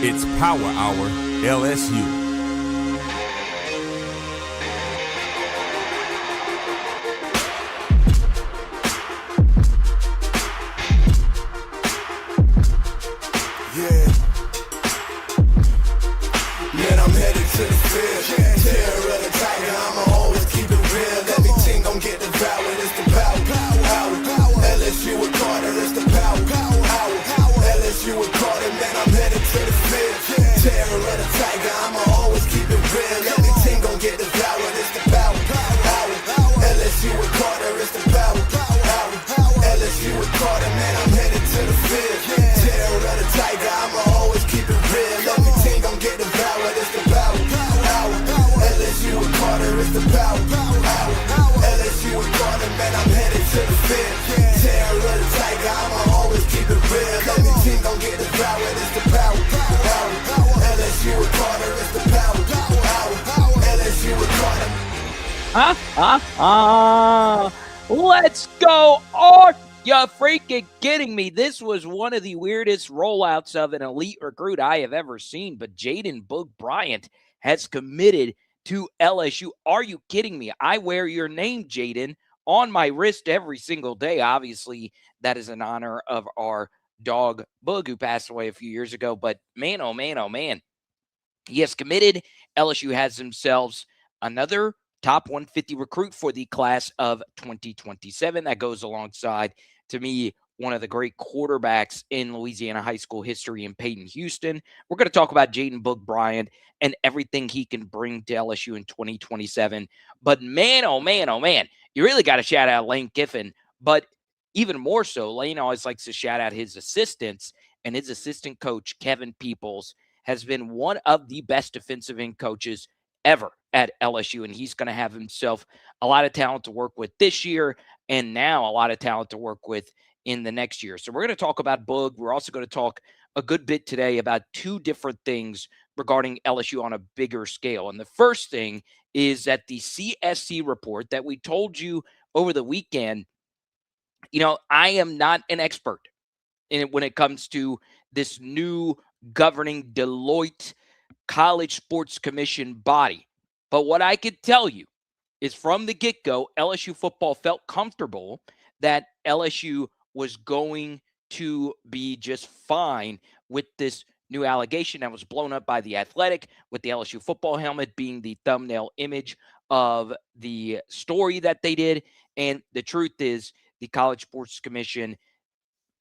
It's Power Hour LSU. Man, I'm headed to the field. Terror of the tiger, I'ma always keep it real. Everything gon' get devoured. It's the power. LSU with Carter, it's the power. LSU with Carter, man, I'm headed to the field. Terror of the tiger, I'ma always keep it real. Everything gon' get devoured. It's the power. LSU with Carter, it's the power. LSU with Carter, man, I'm headed to the field. Terror of the tiger, I'ma always keep it real. Everything gon' get devoured. It's the power. LSU with Carter, it's the power. LSU with Carter, man, I'm headed to the field. Terror of the tiger, I'ma always keep it real. Everything gon' get devoured. It's the power. LSU with Carter, it's the power. LSU with Carter. Let's go. Are you freaking kidding me? This was one of the weirdest rollouts of an elite recruit I have ever seen, but Jaden Boo Bryant has committed to LSU. Are you kidding me? I wear your name, Jaden, on my wrist every single day. Obviously, that is in honor of our dog, Boog, who passed away a few years ago. But man, oh man, oh man. He has committed. LSU has themselves another top 150 recruit for the class of 2027. That goes alongside, to me, one of the great quarterbacks in Louisiana high school history in Peyton Houston. We're going to talk about Jaden Boo Bryant and everything he can bring to LSU in 2027. But man, oh man, oh man, you really got to shout out Lane Kiffin. But even more so, Lane always likes to shout out his assistants, and his assistant coach, Kevin Peoples, has been one of the best defensive end coaches ever at LSU, and he's going to have himself a lot of talent to work with this year, and now a lot of talent to work with in the next year. So we're going to talk about Boog. We're also going to talk a good bit today about two different things regarding LSU on a bigger scale. And the first thing is that the CSC report that we told you over the weekend, I am not an expert in it when it comes to this new governing Deloitte College Sports Commission body. But what I could tell you is from the get-go, LSU football felt comfortable that LSU was going to be just fine with this new allegation that was blown up by The Athletic, with the LSU football helmet being the thumbnail image of the story that they did. And the truth is, the College Sports Commission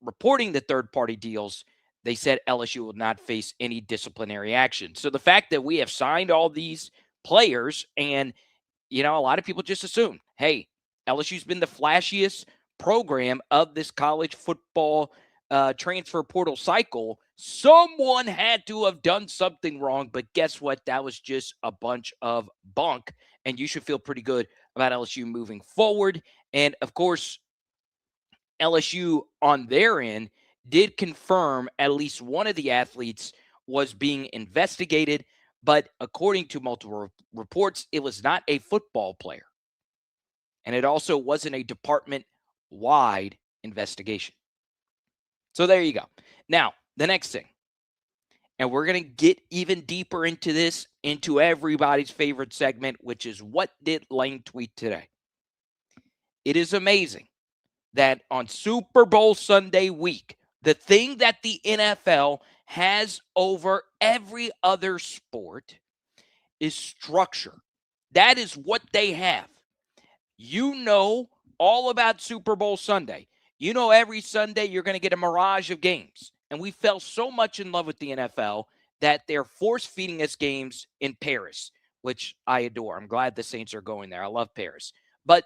reporting the third-party deals, they said LSU will not face any disciplinary action. So the fact that we have signed all these players, and, a lot of people just assume, hey, LSU's been the flashiest program of this college football transfer portal cycle. Someone had to have done something wrong, but guess what? That was just a bunch of bunk, and you should feel pretty good about LSU moving forward. And, of course, LSU on their end did confirm at least one of the athletes was being investigated, but according to multiple reports, it was not a football player. And it also wasn't a department-wide investigation. So there you go. Now, the next thing, and we're going to get even deeper into this, into everybody's favorite segment, which is what did Lane tweet today? It is amazing that on Super Bowl Sunday week, the thing that the NFL has over every other sport is structure. That is what they have. You know all about Super Bowl Sunday. You know every Sunday you're going to get a mirage of games. And we fell so much in love with the NFL that they're force-feeding us games in Paris, which I adore. I'm glad the Saints are going there. I love Paris. But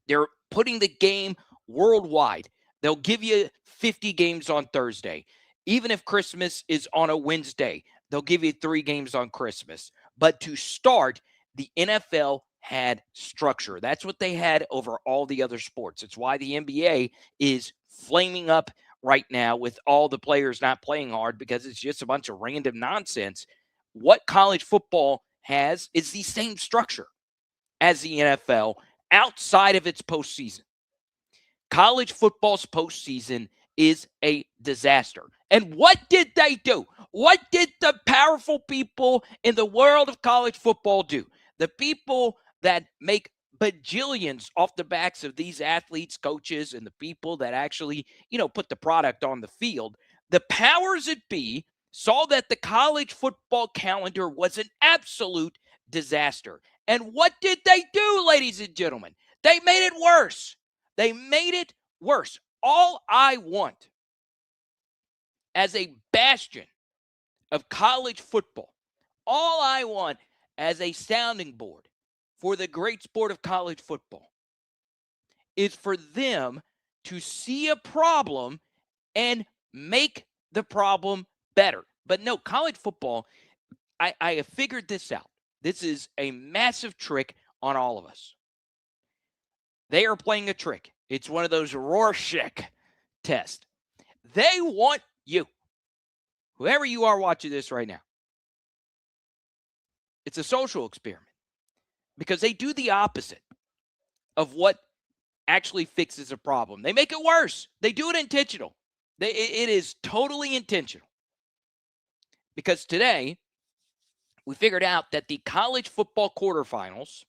they're putting the game worldwide. They'll give you 50 games on Thursday. Even if Christmas is on a Wednesday, they'll give you 3 games on Christmas. But to start, the NFL had structure. That's what they had over all the other sports. It's why the NBA is flaming up right now with all the players not playing hard, because it's just a bunch of random nonsense. What college football has is the same structure as the NFL outside of its postseason. College football's postseason is a disaster. And what did they do? What did the powerful people in the world of college football do? The people that make bajillions off the backs of these athletes, coaches, and the people that actually, put the product on the field. The powers that be saw that the college football calendar was an absolute disaster. And what did they do, ladies and gentlemen? They made it worse. They made it worse. All I want as a bastion of college football, all I want as a sounding board for the great sport of college football is for them to see a problem and make the problem better. But no, college football, I have figured this out. This is a massive trick on all of us. They are playing a trick. It's one of those Rorschach tests. They want you, whoever you are watching this right now. It's a social experiment because they do the opposite of what actually fixes a problem. They make it worse. They do it intentional. It is totally intentional. Because today, we figured out that the college football quarterfinals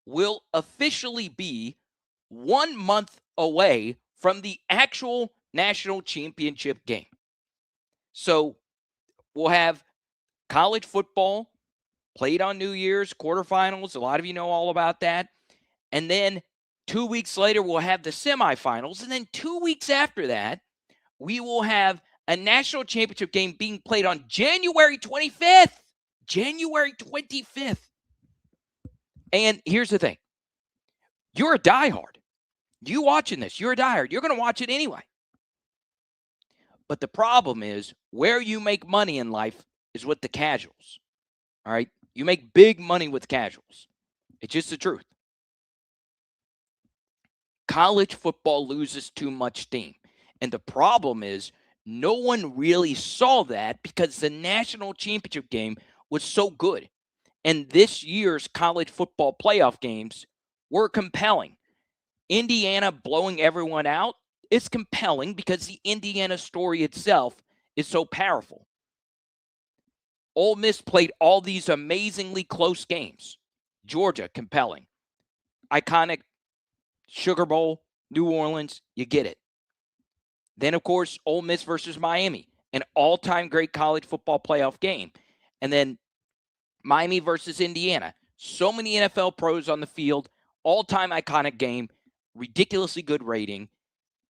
will officially be 1 month away from the actual national championship game. So we'll have college football played on New Year's, quarterfinals. A lot of you know all about that. And then 2 weeks later, we'll have the semifinals. And then 2 weeks after that, we will have a national championship game being played on January 25th. January 25th. And here's the thing. You're a diehard. You watching this, you're a diehard. You're going to watch it anyway. But the problem is where you make money in life is with the casuals. All right? You make big money with casuals. It's just the truth. College football loses too much steam. And the problem is no one really saw that because the national championship game was so good. And this year's college football playoff games were compelling. Indiana blowing everyone out is compelling because the Indiana story itself is so powerful. Ole Miss played all these amazingly close games. Georgia, compelling. Iconic Sugar Bowl, New Orleans, you get it. Then, of course, Ole Miss versus Miami, an all-time great college football playoff game. And then Miami versus Indiana. So many NFL pros on the field, all-time iconic game, ridiculously good rating.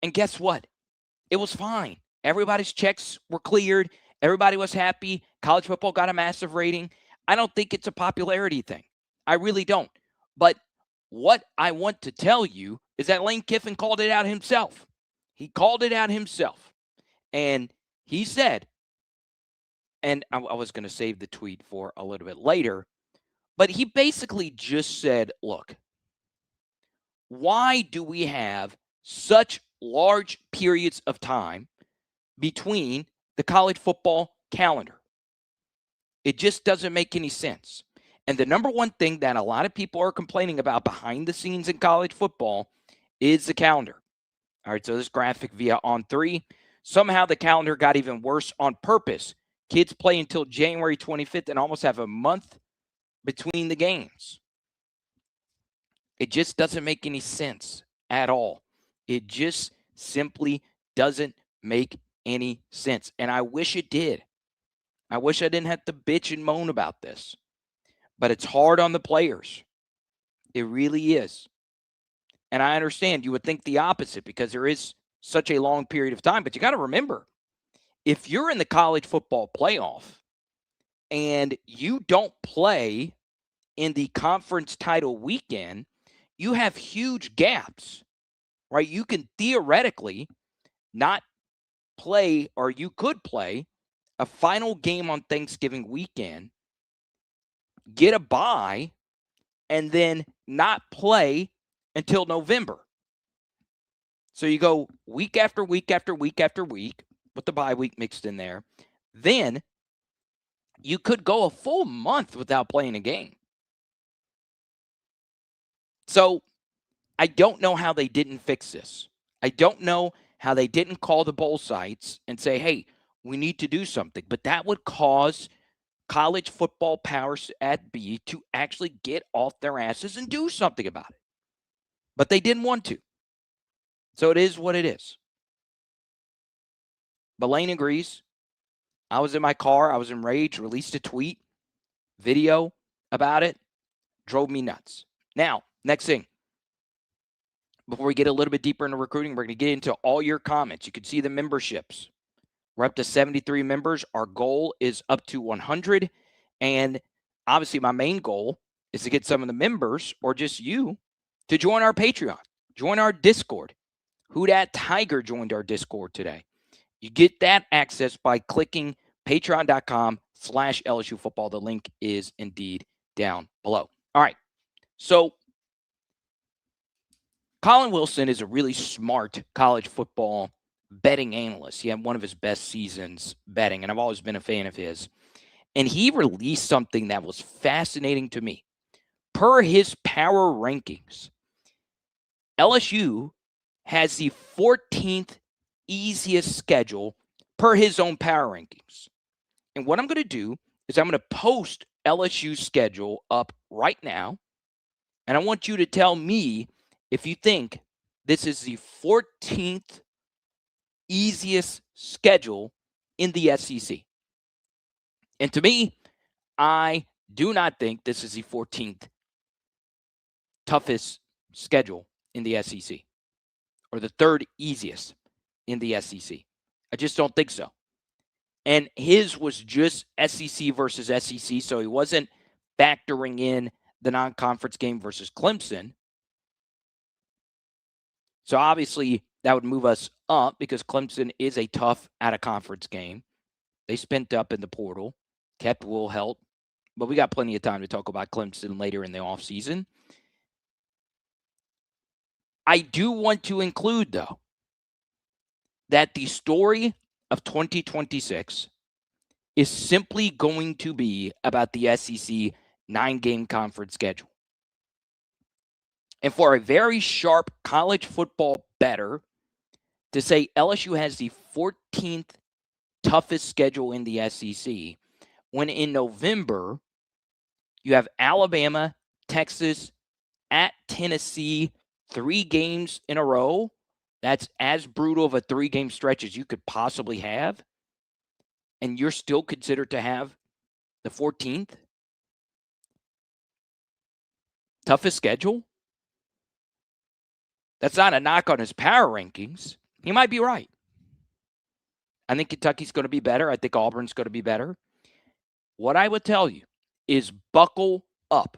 And guess what? It was fine. Everybody's checks were cleared. Everybody was happy. College football got a massive rating. I don't think it's a popularity thing. I really don't. But what I want to tell you is that Lane Kiffin called it out himself. He called it out himself. And he said, and I was going to save the tweet for a little bit later, but he basically just said, look, why do we have such large periods of time between the college football calendar? It just doesn't make any sense. And the number one thing that a lot of people are complaining about behind the scenes in college football is the calendar. All right, so this graphic via On3. Somehow the calendar got even worse on purpose. Kids play until January 25th and almost have a month between the games. It just doesn't make any sense at all. It just simply doesn't make any sense. And I wish it did. I wish I didn't have to bitch and moan about this. But it's hard on the players. It really is. And I understand you would think the opposite because there is such a long period of time. But you got to remember, if you're in the college football playoff and you don't play in the conference title weekend, you have huge gaps, right? You can theoretically not play, or you could play a final game on Thanksgiving weekend, get a bye, and then not play until November. So you go week after week after week after week with the bye week mixed in there. Then you could go a full month without playing a game. So I don't know how they didn't fix this. I don't know how they didn't call the bowl sites and say, hey, We need to do something. But that would cause college football powers at B to actually get off their asses and do something about it. But they didn't want to. So it is what it is. But Lane agrees. I was in my car. I was enraged, released a tweet, video about it. Drove me nuts. Now, next thing. Before we get a little bit deeper into recruiting, we're going to get into all your comments. You can see the memberships. We're up to 73 members. Our goal is up to 100. And obviously, my main goal is to get some of the members, or just you, to join our Patreon, join our Discord. Who Dat Tiger joined our Discord today. You get that access by clicking patreon.com/LSU football. The link is indeed down below. All right. So Colin Wilson is a really smart college football betting analyst. He had one of his best seasons betting, and I've always been a fan of his. And he released something that was fascinating to me. Per his power rankings, LSU has the 14th easiest schedule per his own power rankings. And what I'm going to do is I'm going to post LSU's schedule up right now. And I want you to tell me if you think this is the 14th easiest schedule in the SEC. And to me, I do not think this is the 14th toughest schedule in the SEC, or the third easiest in the SEC. I just don't think so. And his was just SEC versus SEC, so he wasn't factoring in the non-conference game versus Clemson. So obviously that would move us up because Clemson is a tough out-of-conference game. They spent up in the portal, kept Will Helt, but we got plenty of time to talk about Clemson later in the offseason. I do want to include, though, that the story of 2026 is simply going to be about the SEC 9-game conference schedule. And for a very sharp college football bettor to say LSU has the 14th toughest schedule in the SEC, when in November you have Alabama, Texas, at Tennessee, 3 games in a row. That's as brutal of a 3-game stretch as you could possibly have. And you're still considered to have the 14th toughest schedule. That's not a knock on his power rankings. He might be right. I think Kentucky's going to be better. I think Auburn's going to be better. What I would tell you is buckle up.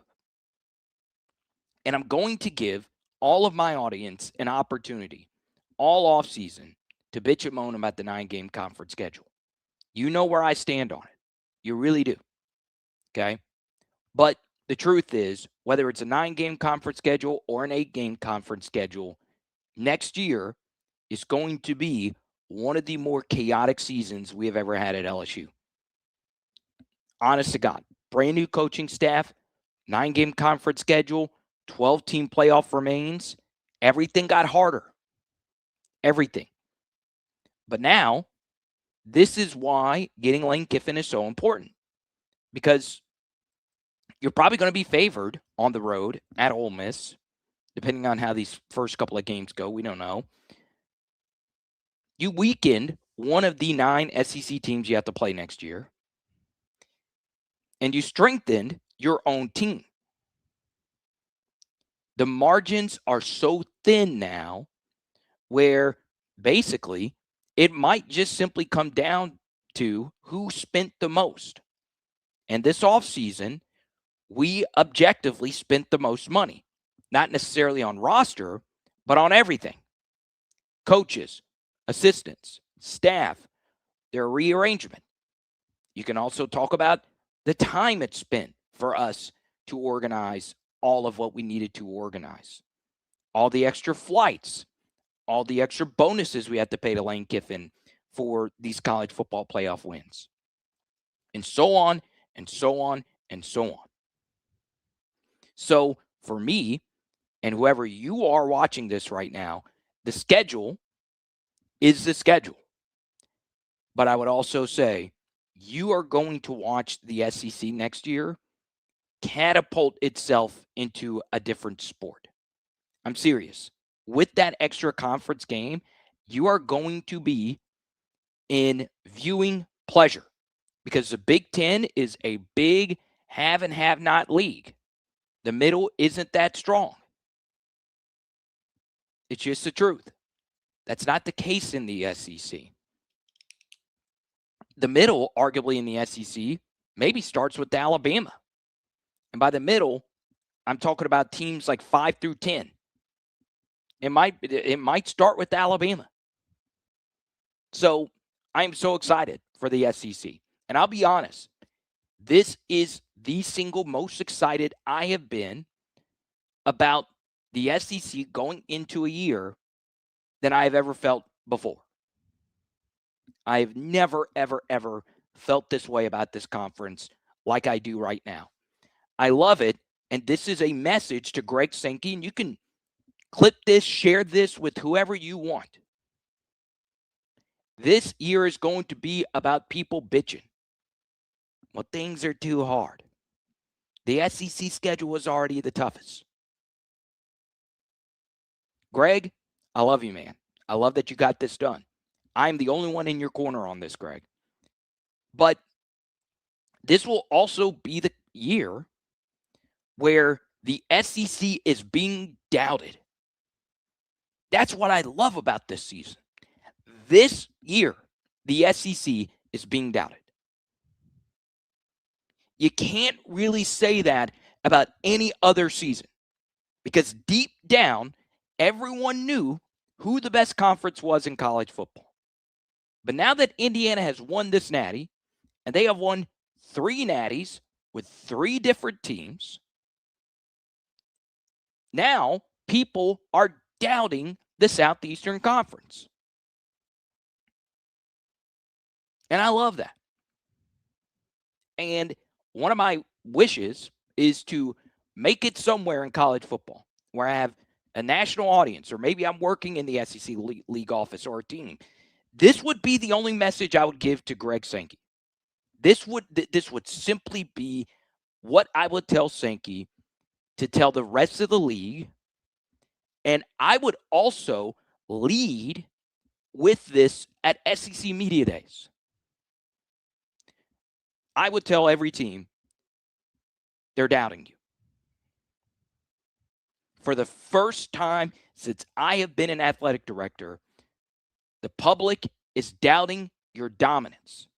And I'm going to give all of my audience an opportunity all offseason to bitch and moan about the 9-game conference schedule. You know where I stand on it. You really do. Okay? But the truth is, whether it's a 9-game conference schedule or an 8-game conference schedule, next year is going to be one of the more chaotic seasons we have ever had at LSU. Honest to God. Brand new coaching staff, 9-game conference schedule, 12-team playoff remains. Everything got harder. Everything. But now, this is why getting Lane Kiffin is so important. Because you're probably going to be favored on the road at Ole Miss, depending on how these first couple of games go. We don't know. You weakened one of the 9 SEC teams you have to play next year. And you strengthened your own team. The margins are so thin now where basically it might just simply come down to who spent the most. And this offseason, we objectively spent the most money. Not necessarily on roster, but on everything. Coaches, assistants, staff, their rearrangement. You can also talk about the time it spent for us to organize all of what we needed to organize. All the extra flights, all the extra bonuses we had to pay to Lane Kiffin for these college football playoff wins. And so on, and so on, and so on. So for me, and whoever you are watching this right now, the schedule is the schedule. But I would also say you are going to watch the SEC next year catapult itself into a different sport. I'm serious. With that extra conference game, you are going to be in viewing pleasure because the Big Ten is a big have and have not league. The middle isn't that strong. It's just the truth. That's not the case in the SEC. The middle, arguably in the SEC, maybe starts with Alabama. And by the middle, I'm talking about teams like 5 through 10. It might start with Alabama. So I'm so excited for the SEC. And I'll be honest, this is the single most excited I have been about the SEC going into a year than I have ever felt before. I've never, ever, ever felt this way about this conference like I do right now. I love it. And this is a message to Greg Sankey. And you can clip this, share this with whoever you want. This year is going to be about people bitching. Well, things are too hard. The SEC schedule was already the toughest. Greg, I love you, man. I love that you got this done. I'm the only one in your corner on this, Greg. But this will also be the year where the SEC is being doubted. That's what I love about this season. This year, the SEC is being doubted. You can't really say that about any other season because deep down, everyone knew who the best conference was in college football. But now that Indiana has won this natty, and they have won 3 natties with 3 different teams, now people are doubting the Southeastern Conference. And I love that. And one of my wishes is to make it somewhere in college football where I have a national audience, or maybe I'm working in the SEC league office or a team. This would be the only message I would give to Greg Sankey. This would simply be what I would tell Sankey to tell the rest of the league. And I would also lead with this at SEC Media Days. I would tell every team they're doubting you. For the first time since I have been an athletic director, the public is doubting your dominance.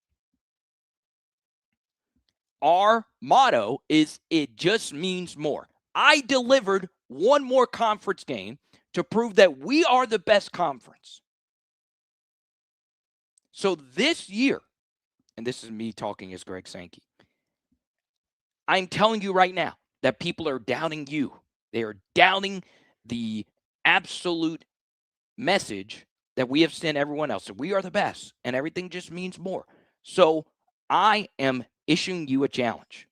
Our motto is it just means more. I delivered one more conference game to prove that we are the best conference. So this year, and this is me talking as Greg Sankey, I'm telling you right now that people are doubting you. They are doubting the absolute message that we have sent everyone else. So we are the best, and everything just means more. So I am issuing you a challenge.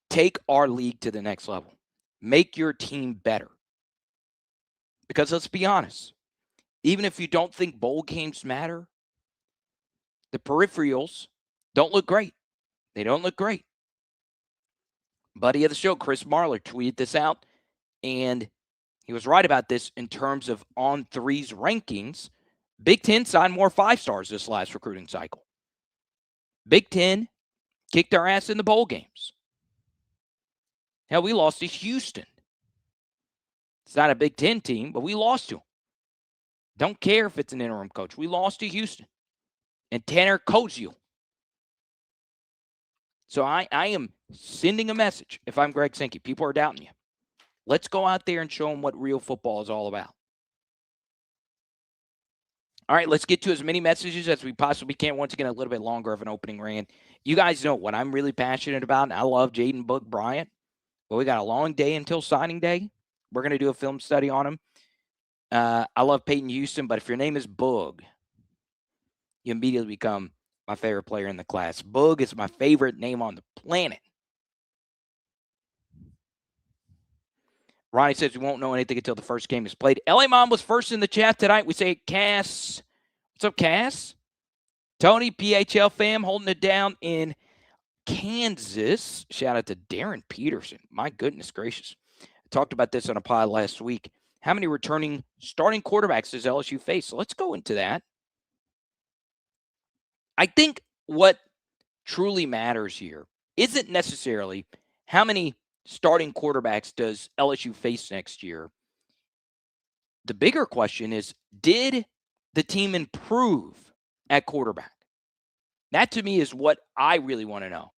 Take our league to the next level. Make your team better. Because let's be honest, even if you don't think bowl games matter, the peripherals don't look great. They don't look great. Buddy of the show, Chris Marler, tweeted this out, and he was right about this in terms of On3's rankings. Big Ten signed more 5-stars this last recruiting cycle. Big Ten kicked our ass in the bowl games. Hell, we lost to Houston. It's not a Big Ten team, but we lost to them. Don't care if it's an interim coach. We lost to Houston. And Tanner Koziel. So I am sending a message if I'm Greg Sankey. People are doubting you. Let's go out there and show them what real football is all about. All right, let's get to as many messages as we possibly can. Once again, a little bit longer of an opening rant. You guys know what I'm really passionate about, and I love Jaden Boo Bryant. But we got a long day until signing day. We're going to do a film study on him. I love Peyton Houston, but if your name is Boog, you immediately become my favorite player in the class. Boog is my favorite name on the planet. Ronnie says we won't know anything until the first game is played. LA Mom was first in the chat tonight. We say, Cass. What's up, Cass? Tony, PHL fam, holding it down in Kansas. Shout out to Darren Peterson. My goodness gracious. I talked about this on a pod last week. How many returning starting quarterbacks does LSU face? So let's go into that. I think what truly matters here isn't necessarily how many starting quarterbacks does LSU face next year. The bigger question is, did the team improve at quarterback? That to me is what I really want to know.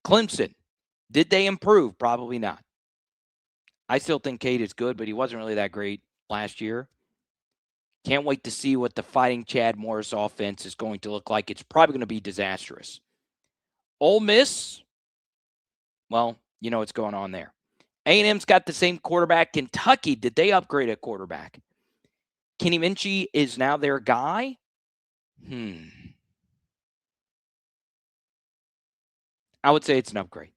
Clemson, did they improve? Probably not. I still think Cade is good, but he wasn't really that great last year. Can't wait to see what the Fighting Chad Morris offense is going to look like. It's probably going to be disastrous. Ole Miss, well, you know what's going on there. A&M's got the same quarterback. Kentucky, did they upgrade at quarterback? Kenny Minchie is now their guy? I would say it's an upgrade.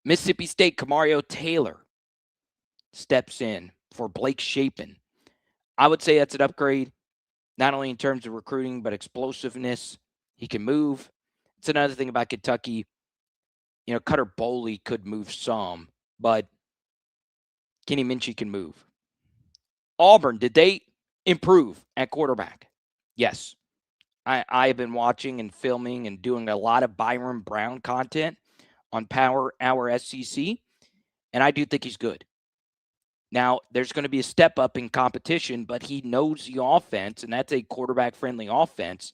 Mississippi State, Kamario Taylor steps in for Blake Shapen. I would say that's an upgrade, not only in terms of recruiting, but explosiveness. He can move. It's another thing about Kentucky. You know, Cutter Boley could move some, but Kenny Minchie can move. Auburn, did they improve at quarterback? Yes. I have been watching and filming and doing a lot of Byron Brown content on Power Hour SEC, and I do think he's good. Now, there's going to be a step up in competition, but he knows the offense, and that's a quarterback-friendly offense.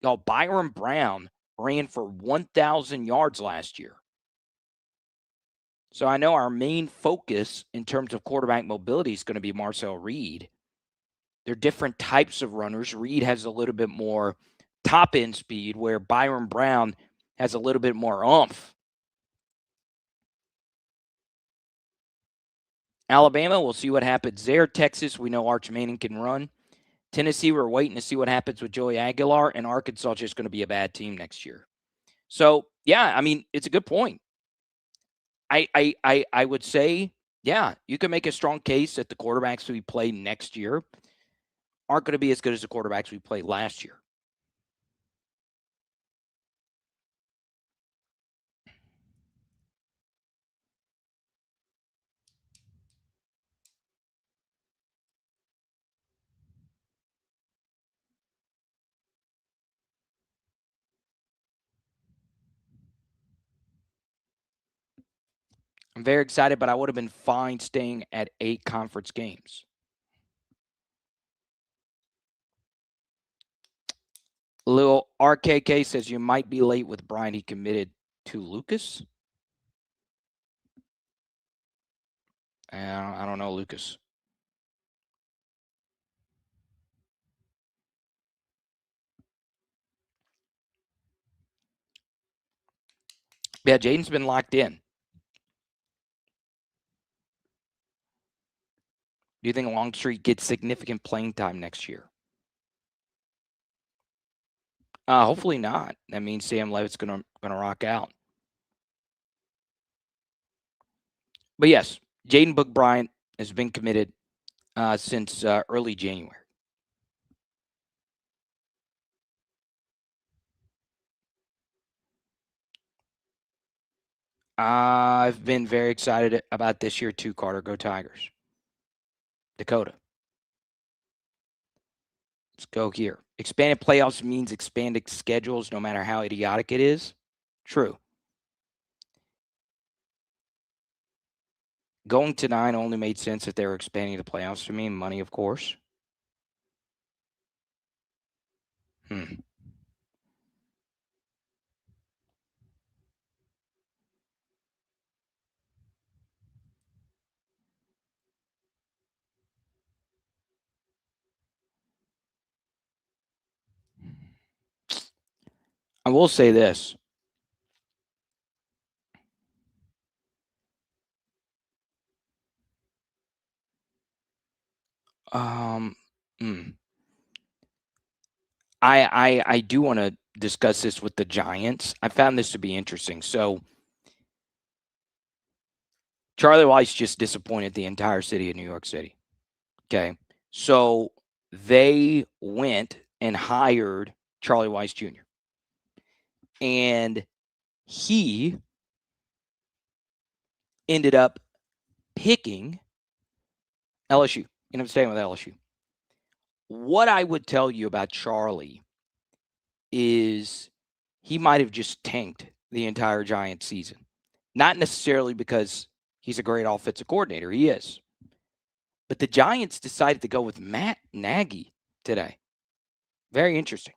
Y'all, Byron Brown ran for 1,000 yards last year. So I know our main focus in terms of quarterback mobility is going to be Marcel Reed. They're different types of runners. Reed has a little bit more top-end speed, where Byron Brown has a little bit more oomph. Alabama, we'll see what happens there. Texas, we know Arch Manning can run. Tennessee, we're waiting to see what happens with Joey Aguilar. And Arkansas is just going to be a bad team next year. So, yeah, I mean, it's a good point. I would say, yeah, you can make a strong case that the quarterbacks we play next year aren't going to be as good as the quarterbacks we played last year. I'm very excited, but I would have been fine staying at 8 conference games. Little RKK says you might be late with Brian. He committed to Lucas. I don't know, Lucas. Yeah, Jaden's been locked in. Do you think Longstreet gets significant playing time next year? Hopefully not. That means Sam Levitt's gonna rock out. But yes, Jaden Boo Bryant has been committed since early January. I've been very excited about this year too, Carter. Go Tigers. Dakota. Let's go here. Expanded playoffs means expanded schedules, no matter how idiotic it is. True. Going to 9 only made sense if they were expanding the playoffs to me. Money, of course. I will say this. I do want to discuss this with the Giants. I found this to be interesting. So Charlie Weiss just disappointed the entire city of New York City. Okay. So they went and hired Charlie Weiss Jr. And he ended up picking LSU. And I'm staying with LSU. What I would tell you about Charlie is he might have just tanked the entire Giants season. Not necessarily because he's a great offensive coordinator. He is. But the Giants decided to go with Matt Nagy today. Very interesting.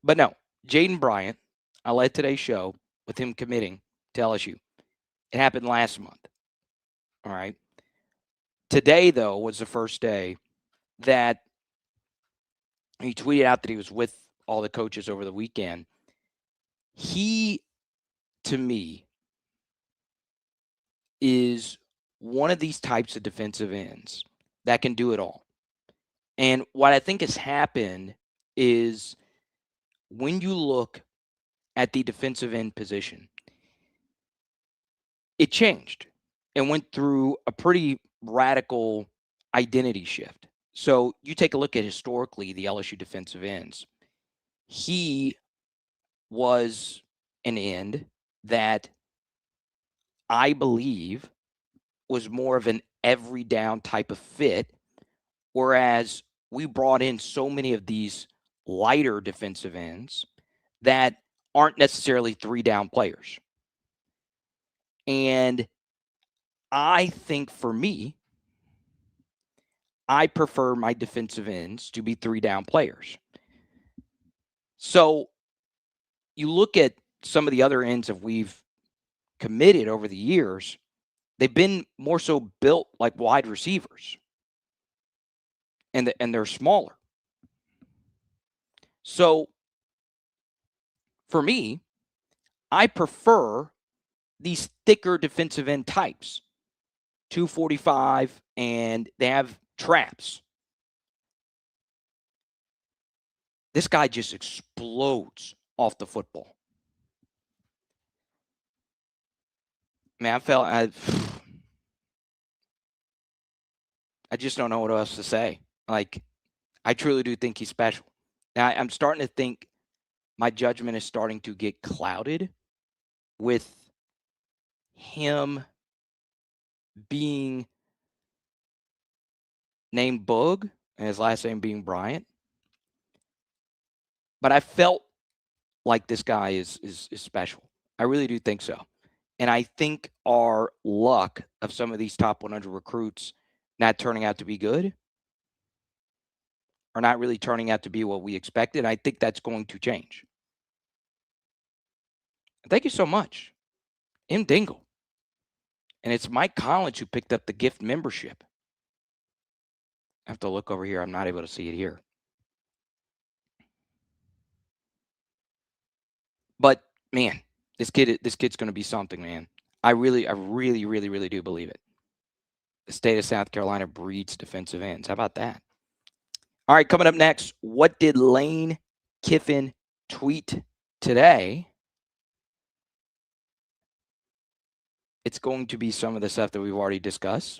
But no, Jaden Bryant, I led today's show with him committing to LSU. It happened last month. All right. Today, though, was the first day that he tweeted out that he was with all the coaches over the weekend. He, to me, is one of these types of defensive ends that can do it all. And what I think has happened is when you look at the defensive end position, it changed and went through a pretty radical identity shift. So you take a look at historically the LSU defensive ends. He was an end that I believe was more of an every down type of fit, whereas we brought in so many of these lighter defensive ends that aren't necessarily 3-down players. And I think for me, I prefer my defensive ends to be 3-down players. So you look at some of the other ends that we've committed over the years, they've been more so built like wide receivers. And they're smaller. So for me, I prefer these thicker defensive end types, 245, and they have traps. This guy just explodes off the football. Man, I just don't know what else to say. Like, I truly do think he's special. Now, I'm starting to think my judgment is starting to get clouded with him being named Boog and his last name being Bryant. But I felt like this guy is special. I really do think so. And I think our luck of some of these top 100 recruits not turning out to be good are not really turning out to be what we expected. I think that's going to change. Thank you so much, M. Dingle. And it's Mike Collins who picked up the gift membership. I have to look over here. I'm not able to see it here. But, man, this kid's going to be something, man. I really do believe it. The state of South Carolina breeds defensive ends. How about that? All right, coming up next, what did Lane Kiffin tweet today? It's going to be some of the stuff that we've already discussed,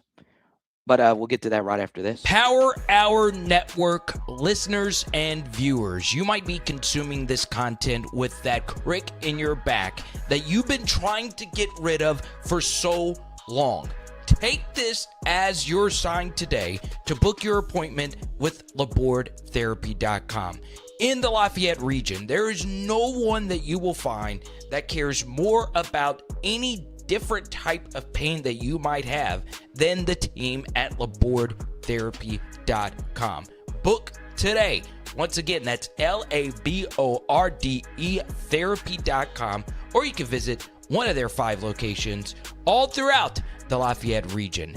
but we'll get to that right after this. Power Hour Network listeners and viewers, you might be consuming this content with that crick in your back that you've been trying to get rid of for so long. Take this as your sign today to book your appointment with LabourdTherapy.com. In the Lafayette region, there is no one that you will find that cares more about any different type of pain that you might have than the team at LabourdTherapy.com. Book today. Once again, that's LABORDE therapy.com, or you can visit one of their 5 locations all throughout the Lafayette region.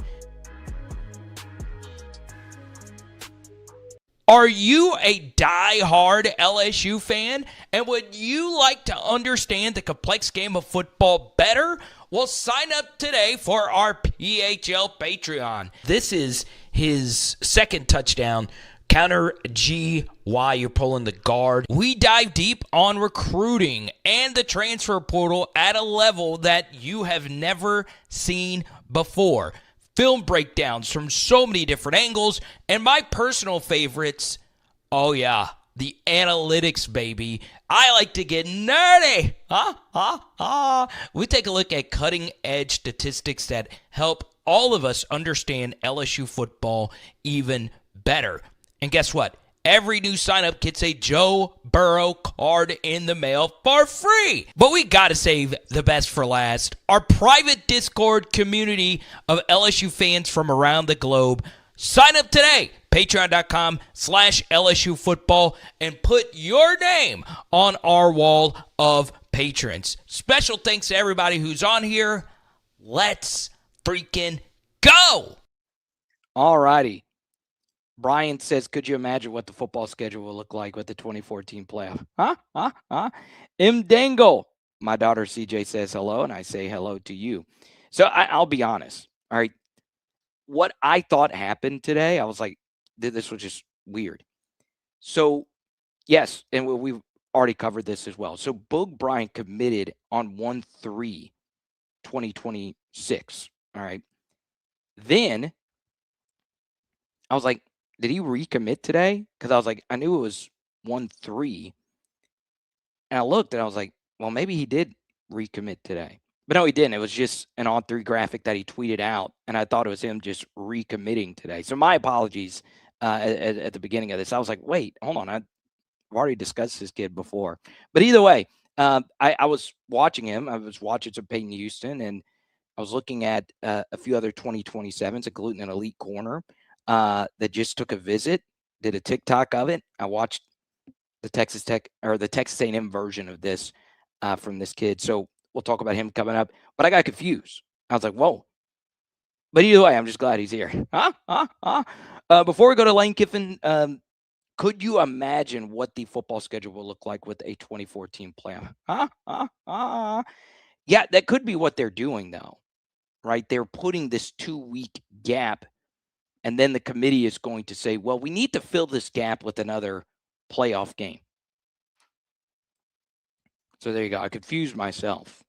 Are you a die-hard LSU fan? And would you like to understand the complex game of football better? Well, sign up today for our PHL Patreon. This is his second touchdown. Counter G, why you're pulling the guard. We dive deep on recruiting and the transfer portal at a level that you have never seen before. film breakdowns from so many different angles, and my personal favorites, oh yeah, the analytics, baby. I like to get nerdy. We take a look at cutting-edge statistics that help all of us understand LSU football even better. And guess what? Every new sign-up gets a Joe Burrow card in the mail for free. But we got to save the best for last. Our private Discord community of LSU fans from around the globe. Sign up today. Patreon.com/LSU football and put your name on our wall of patrons. Special thanks to everybody who's on here. Let's freaking go. All righty. Brian says, could you imagine what the football schedule will look like with the 2014 playoff? M. Dangle. My daughter CJ says hello, and I say hello to you. So I'll be honest. All right. What I thought happened today, I was like, this was just weird. So, yes, and we've already covered this as well. So Boog Bryant committed on 1/3/2026. All right. Then I was like, did he recommit today? Because I was like, I knew it was 1/3. And I looked and I was like, well, maybe he did recommit today. But no, he didn't. It was just an on-3 graphic that he tweeted out. And I thought it was him just recommitting today. So my apologies at the beginning of this. I was like, wait, hold on. I've already discussed this kid before. But either way, I was watching him. I was watching some Peyton Houston. And I was looking at a few other 2027s, including an elite corner. That just took a visit, did a TikTok of it. I watched the Texas A&M version of this from this kid. So we'll talk about him coming up. But I got confused. I was like, whoa. But either way, I'm just glad he's here. Before we go to Lane Kiffin, could you imagine what the football schedule will look like with a 2014 playoff? Yeah, that could be what they're doing, though, right? They're putting this 2-week gap. And then the committee is going to say, well, we need to fill this gap with another playoff game. So there you go. I confused myself.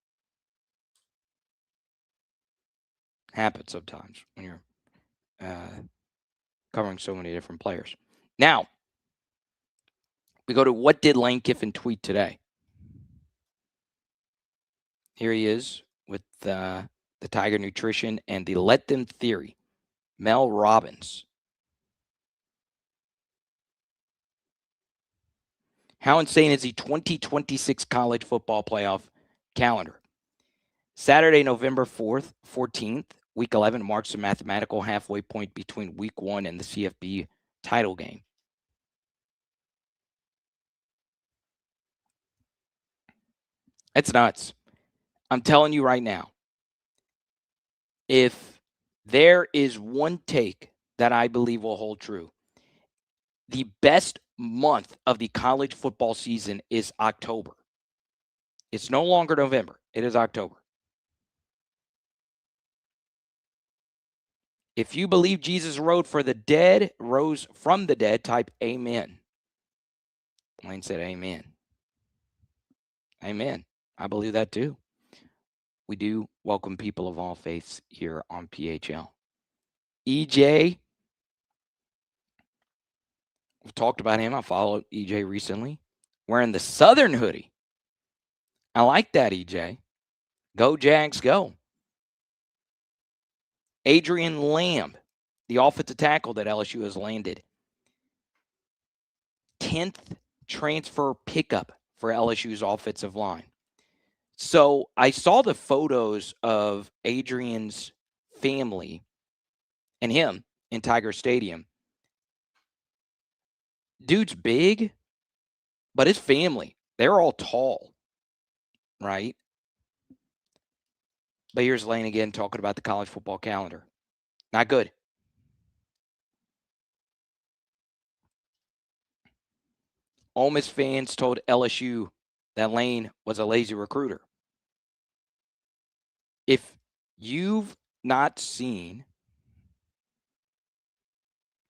Happens sometimes when you're covering so many different players. Now, we go to what did Lane Kiffin tweet today? Here he is with the Tiger Nutrition and the Let Them Theory. Mel Robbins. How insane is the 2026 college football playoff calendar? Saturday, November 14th, Week 11 marks the mathematical halfway point between Week 1 and the CFB title game. It's nuts. I'm telling you right now, if there is one take that I believe will hold true, the best month of the college football season is October. It's no longer November. It is October. If you believe Jesus rose from the dead, type amen. Lane said amen. Amen. I believe that too. We do welcome people of all faiths here on PHL. EJ, we've talked about him. I followed EJ recently. Wearing the Southern hoodie. I like that, EJ. Go Jags, go. Adrian Lamb, the offensive tackle that LSU has landed. 10th transfer pickup for LSU's offensive line. So I saw the photos of Adrian's family and him in Tiger Stadium. Dude's big, but his family, they're all tall, right? But here's Lane again talking about the college football calendar. Not good. Ole Miss fans told LSU that Lane was a lazy recruiter. If you've not seen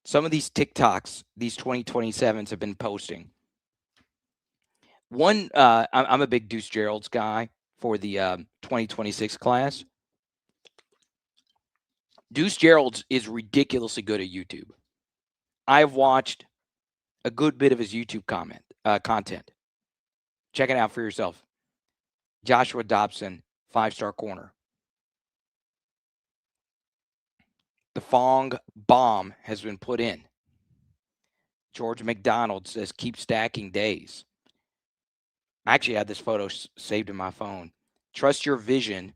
some of these TikToks these 2027s have been posting. One, I'm a big Deuce Gerald's guy for the 2026 class. Deuce Gerald's is ridiculously good at YouTube. I've watched a good bit of his YouTube content. Check it out for yourself. Joshua Dobson, 5-star corner. The Fong bomb has been put in. George McDonald says, keep stacking days. I actually had this photo saved in my phone. Trust your vision.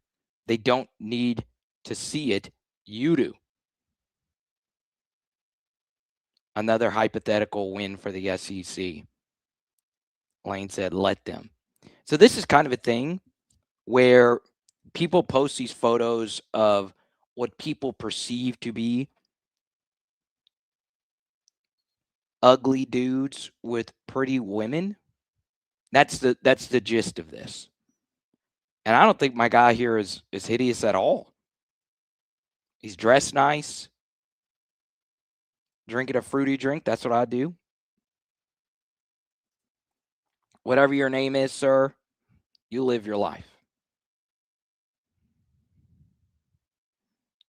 They don't need to see it. You do. Another hypothetical win for the SEC. Lane said, let them. So this is kind of a thing where people post these photos of what people perceive to be ugly dudes with pretty women. That's the gist of this. And I don't think my guy here is hideous at all. He's dressed nice, drinking a fruity drink. That's what I do. Whatever your name is, sir, you live your life.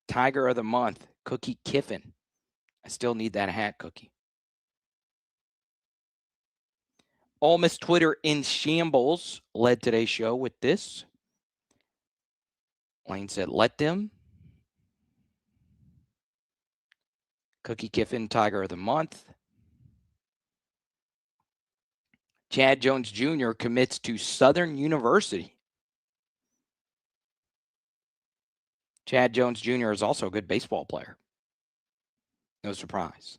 Tiger of the Month, Cookie Kiffin. I still need that hat, Cookie. Ole Miss Twitter in shambles led today's show with this. Lane said, let them. Cookie Kiffin, Tiger of the Month. Chad Jones Jr. commits to Southern University. Chad Jones Jr. is also a good baseball player. No surprise.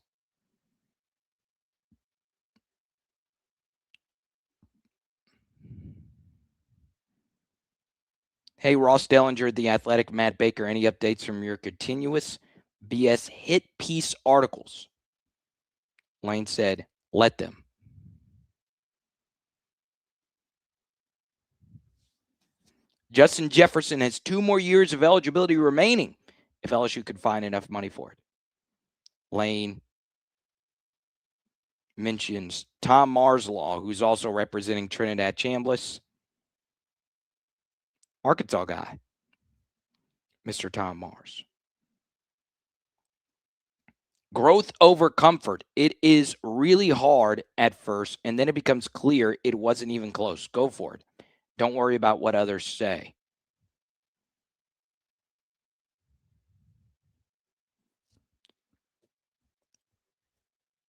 Hey, Ross Dellinger, The Athletic, Matt Baker, any updates from your continuous BS hit piece articles? Lane said, let them. Justin Jefferson has 2 more years of eligibility remaining if LSU could find enough money for it. Lane mentions Tom Marslaw, who's also representing Trinidad Chambliss. Arkansas guy, Mr. Tom Mars. Growth over comfort. It is really hard at first, and then it becomes clear it wasn't even close. Go for it. Don't worry about what others say.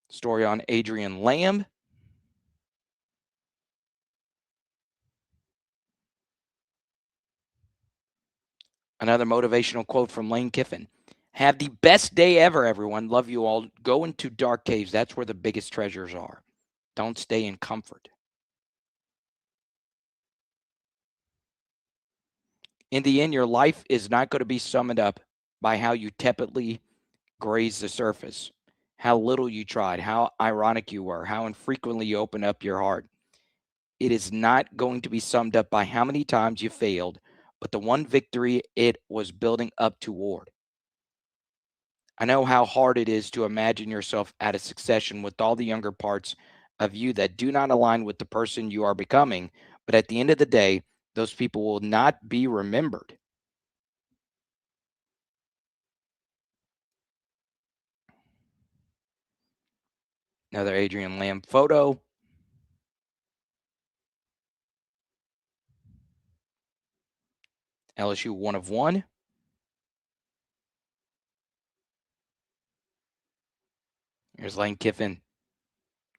Story on Adrian Lamb. Another motivational quote from Lane Kiffin. Have the best day ever, everyone. Love you all. Go into dark caves. That's where the biggest treasures are. Don't stay in comfort. In the end, your life is not going to be summed up by how you tepidly graze the surface, how little you tried, how ironic you were, how infrequently you open up your heart. It is not going to be summed up by how many times you failed, but the one victory it was building up toward. I know how hard it is to imagine yourself at a succession with all the younger parts of you that do not align with the person you are becoming, but at the end of the day, those people will not be remembered. Another Adrian Lamb photo. LSU 1 of 1. Here's Lane Kiffin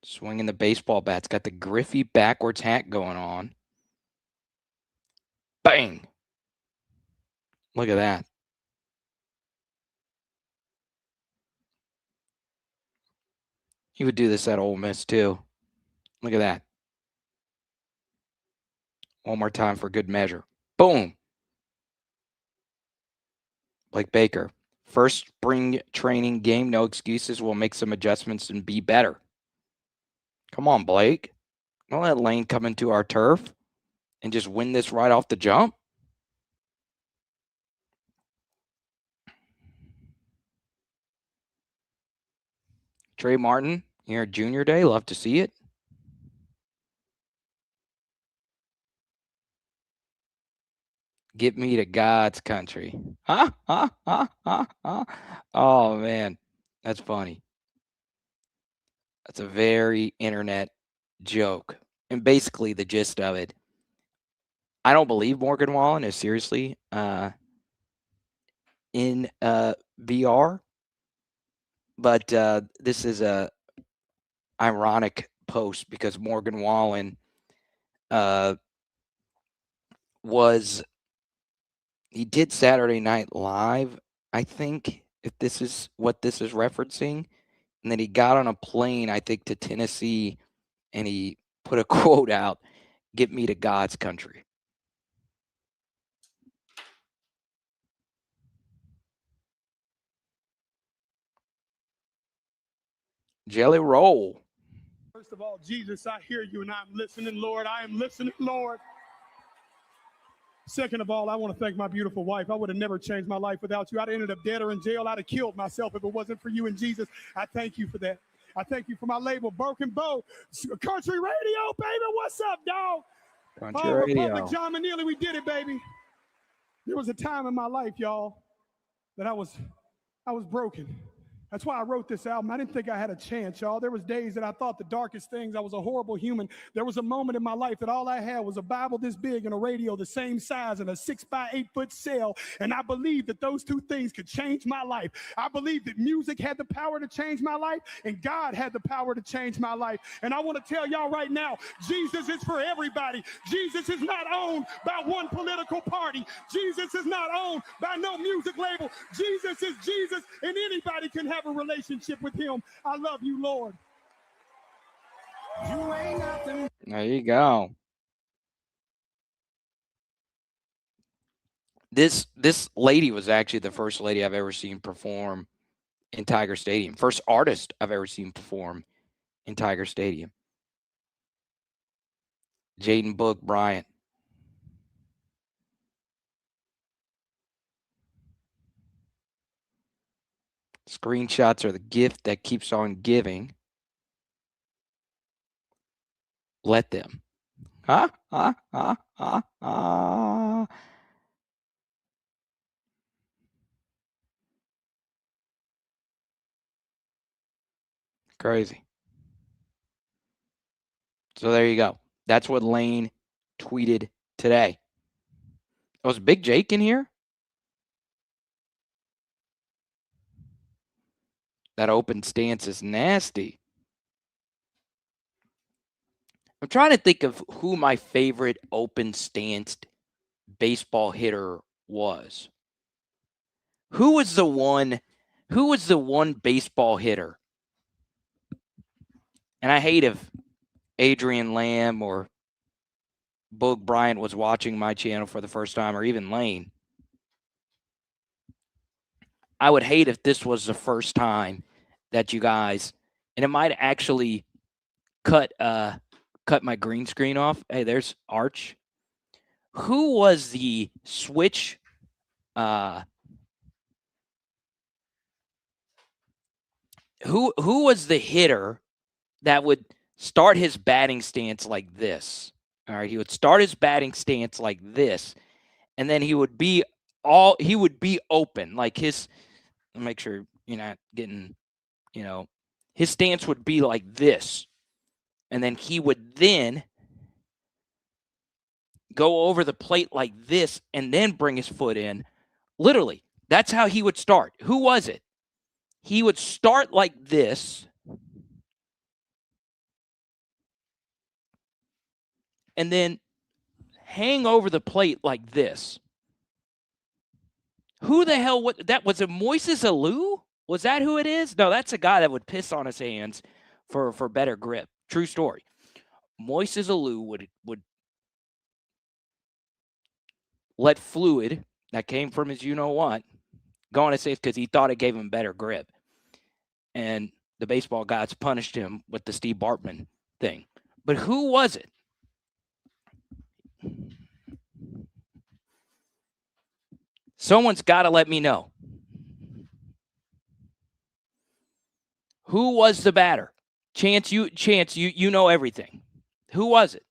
swinging the baseball bat. It's got the Griffey backwards hat going on. Bang! Look at that. He would do this at Ole Miss too. Look at that. One more time for good measure. Boom. Blake Baker. First spring training game, no excuses. We'll make some adjustments and be better. Come on, Blake. Don't let Lane come into our turf and just win this right off the jump. Trey Martin here at Junior Day. Love to see it. Get me to God's country. Huh? Oh, man. That's funny. That's a very internet joke. And basically the gist of it, I don't believe Morgan Wallen is seriously in VR, but this is a ironic post because Morgan Wallen he did Saturday Night Live, I think, if this is what this is referencing. And then he got on a plane, I think, to Tennessee, and he put a quote out, "Get me to God's country." Jelly roll. First of all, Jesus, I hear you and I'm listening, Lord. I am listening, Lord. Second of all, I want to thank my beautiful wife. I would have never changed my life without you. I'd have ended up dead or in jail. I'd have killed myself if it wasn't for you and Jesus. I thank you for that. I thank you for my label, Broken Bow, Country Radio, baby. What's up, dog? Country Radio. Republic, John Manili, we did it, baby. There was a time in my life, y'all, that I was broken. That's why I wrote this album. I didn't think I had a chance, y'all. There was days that I thought the darkest things. I was a horrible human. There was a moment in my life that all I had was a Bible this big and a radio the same size and a 6x8 foot cell. And I believed that those two things could change my life. I believed that music had the power to change my life and God had the power to change my life. And I want to tell y'all right now, Jesus is for everybody. Jesus is not owned by one political party. Jesus is not owned by no music label. Jesus is Jesus, and anybody can have a relationship with him. I love you, Lord. You ain't nothing. There you go. This lady was actually the first lady I've ever seen perform in Tiger Stadium. First artist I've ever seen perform in Tiger Stadium. Jaden Boo Bryant. Screenshots are the gift that keeps on giving. Let them. Crazy. So there you go. That's what Lane tweeted today. Was Big Jake in here? That open stance is nasty. I'm trying to think of who my favorite open stanced baseball hitter was. Who was the one baseball hitter? And I hate if Adrian Lamb or Boog Bryant was watching my channel for the first time, or even Lane. I would hate if this was the first time that you guys, and it might actually cut my green screen off. Hey, there's Arch. Who was the switch? Who was the hitter that would start his batting stance like this? All right, he would start his batting stance like this, and then he would be open, like his. Make sure you're not getting, his stance would be like this, and then he would then go over the plate like this, and then bring his foot in. Literally, that's how he would start. Who was it? He would start like this, and then hang over the plate like this. Who the hell that was? It Moises Alou? Was that who it is? No, that's a guy that would piss on his hands for better grip. True story. Moises Alou would let fluid that came from his you-know-what go on his face because he thought it gave him better grip. And the baseball gods punished him with the Steve Bartman thing. But who was it? Someone's got to let me know. Who was the batter? Chance, you know everything. Who was it?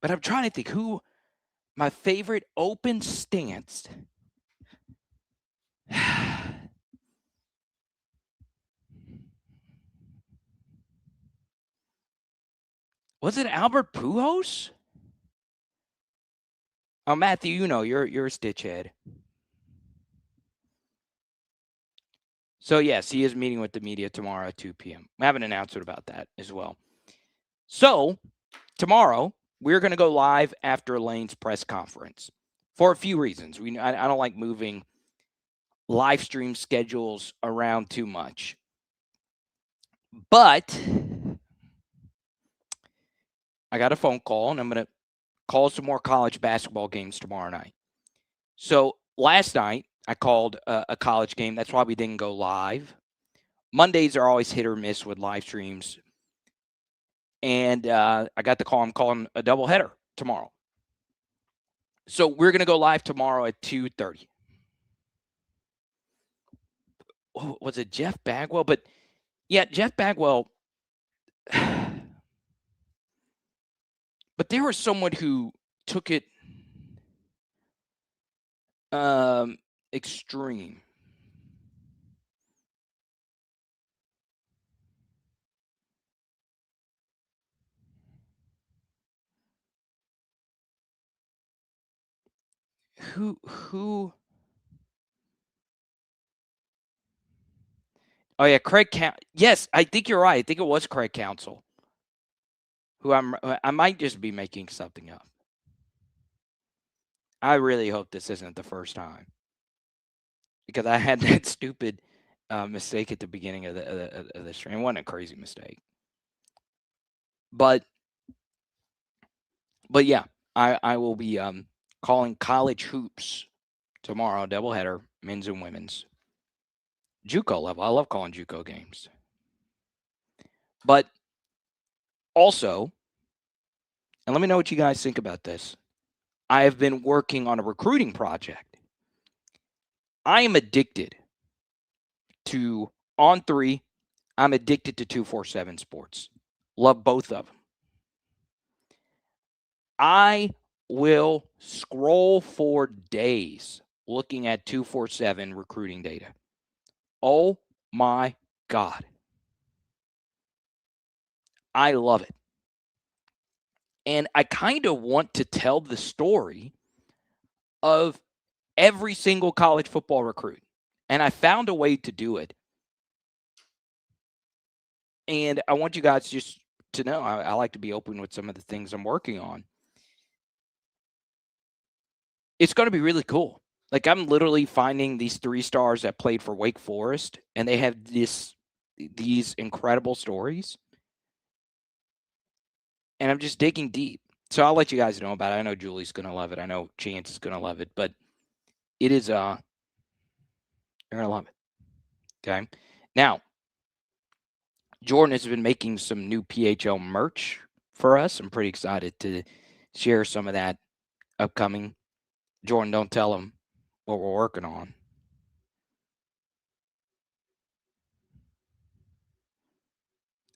But I'm trying to think who my favorite open stance. Was it Albert Pujols? Oh, Matthew, you know, you're a stitch head. So, yes, he is meeting with the media tomorrow at 2 p.m. I have an announcement about that as well. So, tomorrow, we're going to go live after Lane's press conference for a few reasons. I don't like moving live stream schedules around too much. But I got a phone call, and I'm going to call some more college basketball games tomorrow night. So, last night, I called a college game. That's why we didn't go live. Mondays are always hit or miss with live streams. And I got the call. I'm calling a doubleheader tomorrow. So we're going to go live tomorrow at 2:30. Oh, was it Jeff Bagwell? But, yeah, Jeff Bagwell. But there was someone who took it extreme. Who? Oh, yeah, Craig. Yes, I think you're right. I think it was Craig Counsell. Who I might just be making something up. I really hope this isn't the first time, because I had that stupid mistake at the beginning of the stream. It wasn't a crazy mistake, but yeah, I will be calling college hoops tomorrow, doubleheader, men's and women's, JUCO level. I love calling JUCO games, but also, and let me know what you guys think about this. I have been working on a recruiting project. I am addicted to On3. I'm addicted to 247 Sports. Love both of them. I will scroll for days looking at 247 recruiting data. Oh my God. I love it. And I kind of want to tell the story of every single college football recruit. And I found a way to do it. And I want you guys just to know, I like to be open with some of the things I'm working on. It's going to be really cool. Like, I'm literally finding these 3 stars that played for Wake Forest, and they have these incredible stories. And I'm just digging deep. So I'll let you guys know about it. I know Julie's going to love it. I know Chance is going to love it. But it is, you're going to love it. Okay? Now, Jordan has been making some new PHL merch for us. I'm pretty excited to share some of that upcoming. Jordan, don't tell him what we're working on.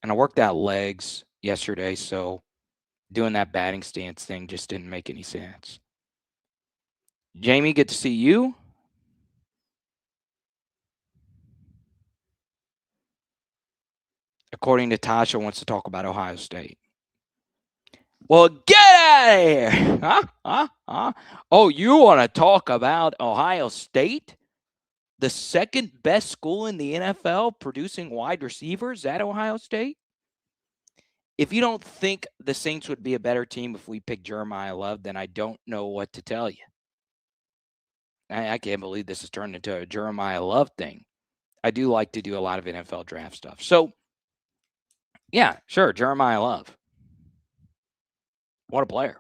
And I worked out legs yesterday, so doing that batting stance thing just didn't make any sense. Jamie, good to see you. According to Tasha, wants to talk about Ohio State. Well, get out of here. Huh? Oh, you want to talk about Ohio State? The second best school in the NFL producing wide receivers at Ohio State? If you don't think the Saints would be a better team if we picked Jeremiah Love, then I don't know what to tell you. I can't believe this has turned into a Jeremiah Love thing. I do like to do a lot of NFL draft stuff. So, yeah, sure, Jeremiah Love. What a player.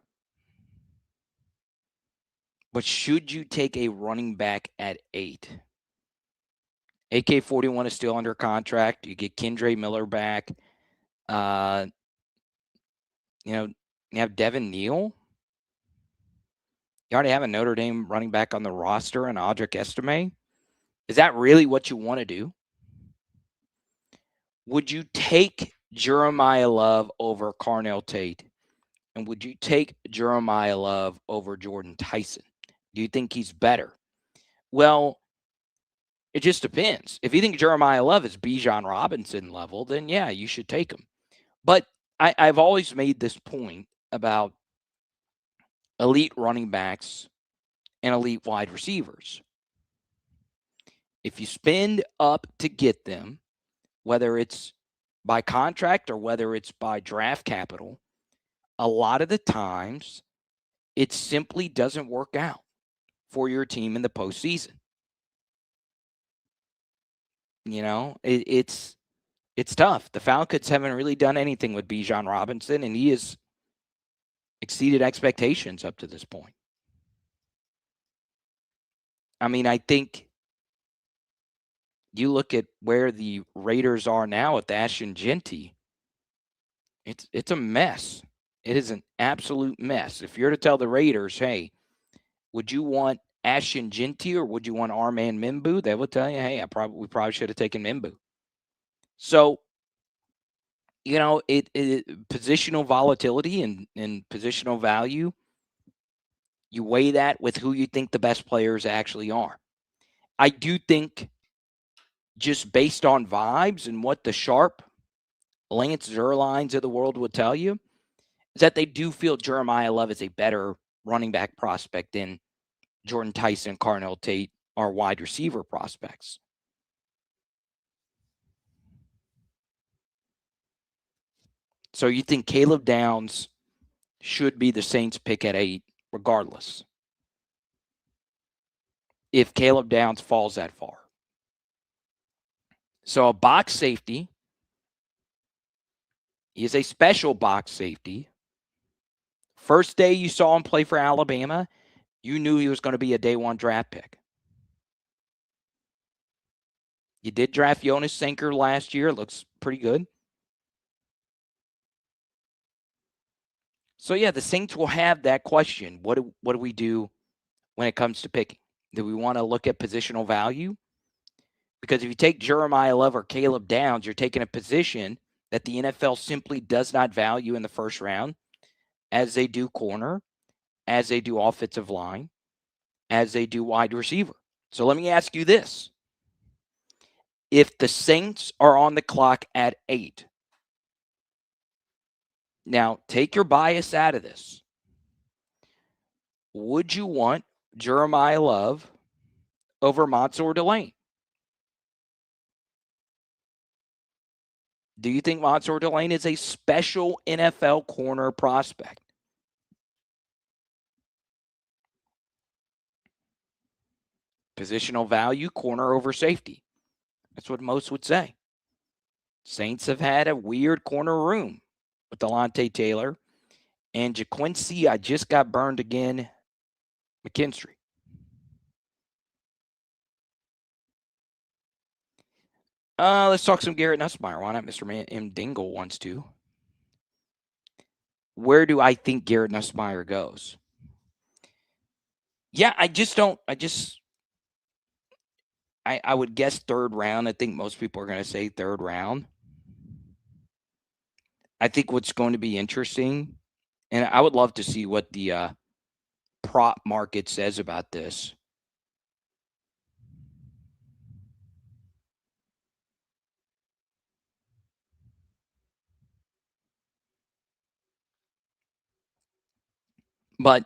But should you take a running back at 8? AK-41 is still under contract. You get Kendre Miller back. You have Devin Neal. You already have a Notre Dame running back on the roster and Audric Estime. Is that really what you want to do? Would you take Jeremiah Love over Carnell Tate And would you take Jeremiah Love over Jordan Tyson? Do you think he's better? Well, it just depends. If you think Jeremiah Love is Bijan Robinson level, then yeah, you should take him. But I've always made this point about elite running backs and elite wide receivers. If you spend up to get them, whether it's by contract or whether it's by draft capital, a lot of the times it simply doesn't work out for your team in the postseason. You know, it's tough. The Falcons haven't really done anything with Bijan Robinson, and he has exceeded expectations up to this point. I mean, I think you look at where the Raiders are now with Ashton Jeanty, it's a mess. It is an absolute mess. If you're to tell the Raiders, hey, would you want Ashton Jeanty or would you want Armand Mimbu? They would tell you, hey, we probably should have taken Mimbu. So, you know, it positional volatility and positional value, you weigh that with who you think the best players actually are. I do think just based on vibes and what the sharp Lance Zierleins of the world would tell you is that they do feel Jeremiah Love is a better running back prospect than Jordan Tyson, Carnell Tate are wide receiver prospects. So you think Caleb Downs should be the Saints pick at 8 regardless, if Caleb Downs falls that far. So a box safety, he is a special box safety. First day you saw him play for Alabama, you knew he was going to be a day 1 draft pick. You did draft Jonas Sanker last year. Looks pretty good. So, yeah, the Saints will have that question. What do we do when it comes to picking? Do we want to look at positional value? Because if you take Jeremiah Love or Caleb Downs, you're taking a position that the NFL simply does not value in the first round, as they do corner, as they do offensive line, as they do wide receiver. So let me ask you this. If the Saints are on the clock at 8, now take your bias out of this. Would you want Jeremiah Love over Mansour Delane? Do you think Mansour Delane is a special NFL corner prospect? Positional value, corner over safety. That's what most would say. Saints have had a weird corner room with Delonte Taylor and JaQuincy. I just got burned again. McKinstry. Let's talk some Garrett Nussmeier. Why not? Mr. M. Dingle wants to. Where do I think Garrett Nussmeier goes? Yeah, I would guess 3rd round. I think most people are going to say 3rd round. I think what's going to be interesting, and I would love to see what the prop market says about this. But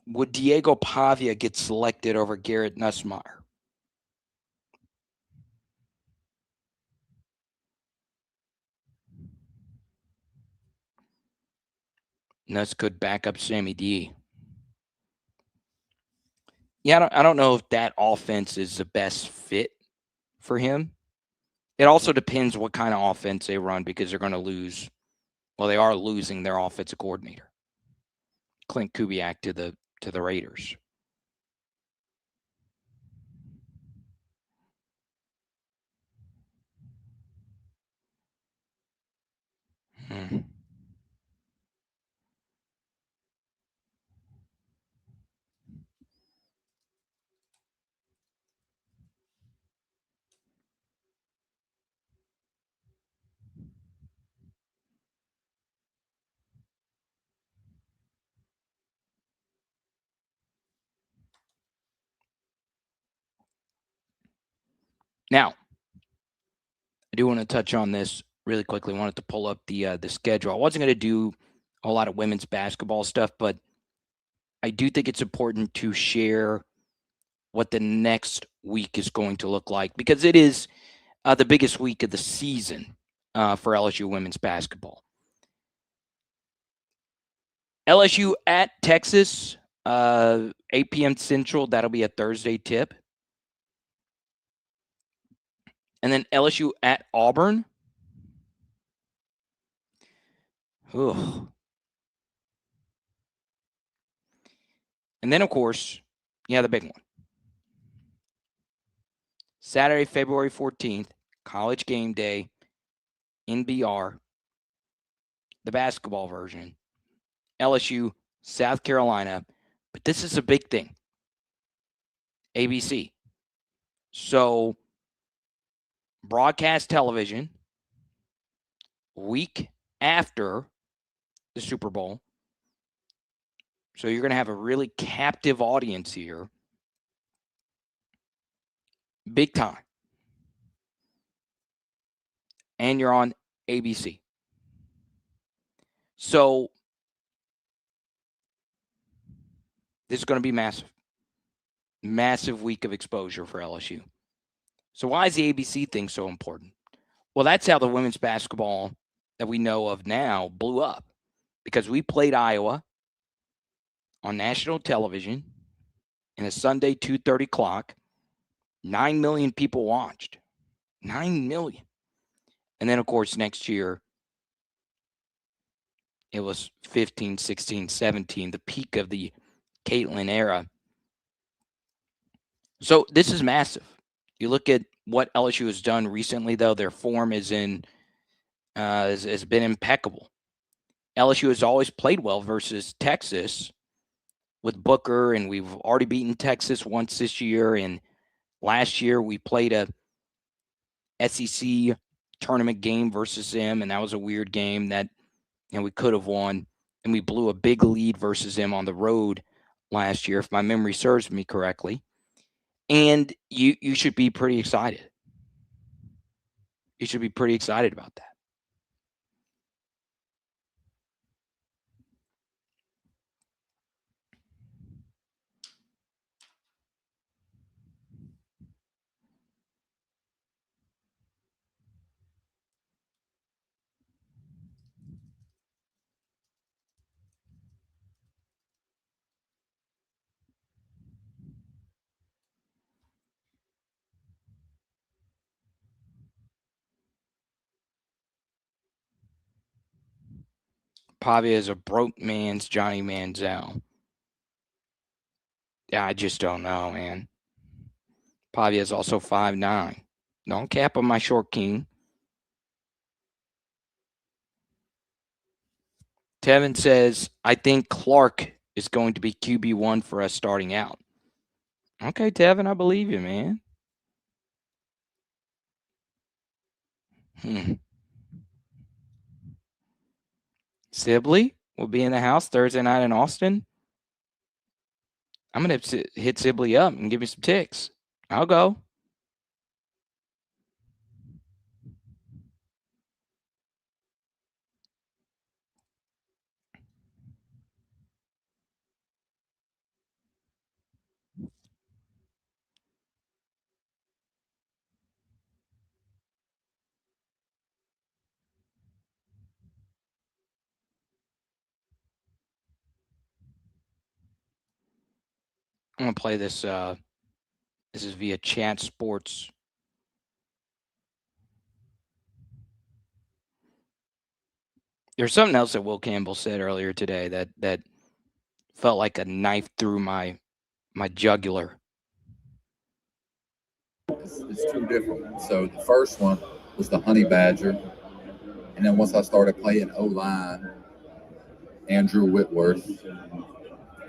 would Diego Pavia get selected over Garrett Nussmeier? Nuss could back up Sammy D. Yeah, I don't know if that offense is the best fit for him. It also depends what kind of offense they run because they're going to lose. Well, they are losing their offensive coordinator, Clint Kubiak, to the Raiders. Now, I do want to touch on this really quickly. I wanted to pull up the schedule. I wasn't going to do a lot of women's basketball stuff, but I do think it's important to share what the next week is going to look like, because it is the biggest week of the season for LSU women's basketball. LSU at Texas, 8 p.m. Central. That'll be a Thursday tip. And then LSU at Auburn. Ugh. And then, of course, the big one. Saturday, February 14th, College Game Day, NBR, the basketball version. LSU, South Carolina. But this is a big thing. ABC. So, broadcast television, week after the Super Bowl. So you're going to have a really captive audience here. Big time. And you're on ABC. So this is going to be massive. Massive week of exposure for LSU. So why is the ABC thing so important? Well, that's how the women's basketball that we know of now blew up. Because we played Iowa on national television in a Sunday 2:30 clock. 9 million people watched. 9 million. And then, of course, next year, it was 15, 16, 17, the peak of the Caitlin era. So this is massive. You look at what LSU has done recently, though, their form is has been impeccable. LSU has always played well versus Texas with Booker, and we've already beaten Texas once this year. And last year we played a SEC tournament game versus them, and that was a weird game that we could have won. And we blew a big lead versus them on the road last year, if my memory serves me correctly. And you should be pretty excited. You should be pretty excited about that. Pavia is a broke man's Johnny Manziel. Yeah, I just don't know, man. Pavia is also 5'9". Don't cap on my short king. Tevin says, I think Clark is going to be QB1 for us starting out. Okay, Tevin, I believe you, man. Sibley will be in the house Thursday night in Austin. I'm going to hit Sibley up and give me some ticks. I'll go. I'm going to play this. This is via Chat Sports. There's something else that Will Campbell said earlier today that felt like a knife through my jugular. It's two different. So the first one was the Honey Badger. And then once I started playing O-line, Andrew Whitworth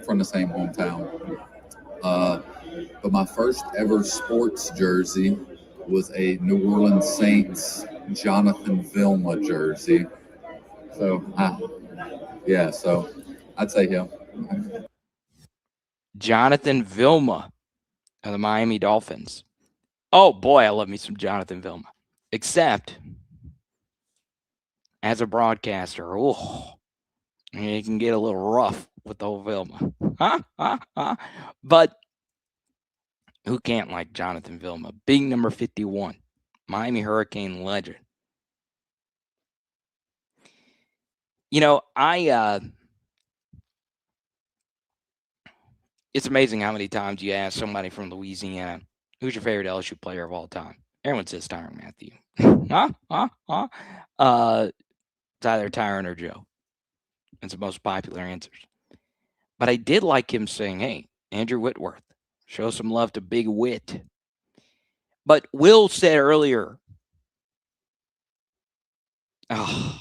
from the same hometown. But my first ever sports jersey was a New Orleans Saints Jonathan Vilma jersey. So, so I'd say him. Jonathan Vilma of the Miami Dolphins. Oh, boy, I love me some Jonathan Vilma. Except, as a broadcaster, it can get a little rough with the old Vilma. But who can't like Jonathan Vilma? Big number 51, Miami Hurricane legend. It's amazing how many times you ask somebody from Louisiana, who's your favorite LSU player of all time? Everyone says Tyrann Mathieu. It's either Tyrann or Joe. It's the most popular answers. But I did like him saying, hey, Andrew Whitworth, show some love to Big Wit. But Will said earlier, I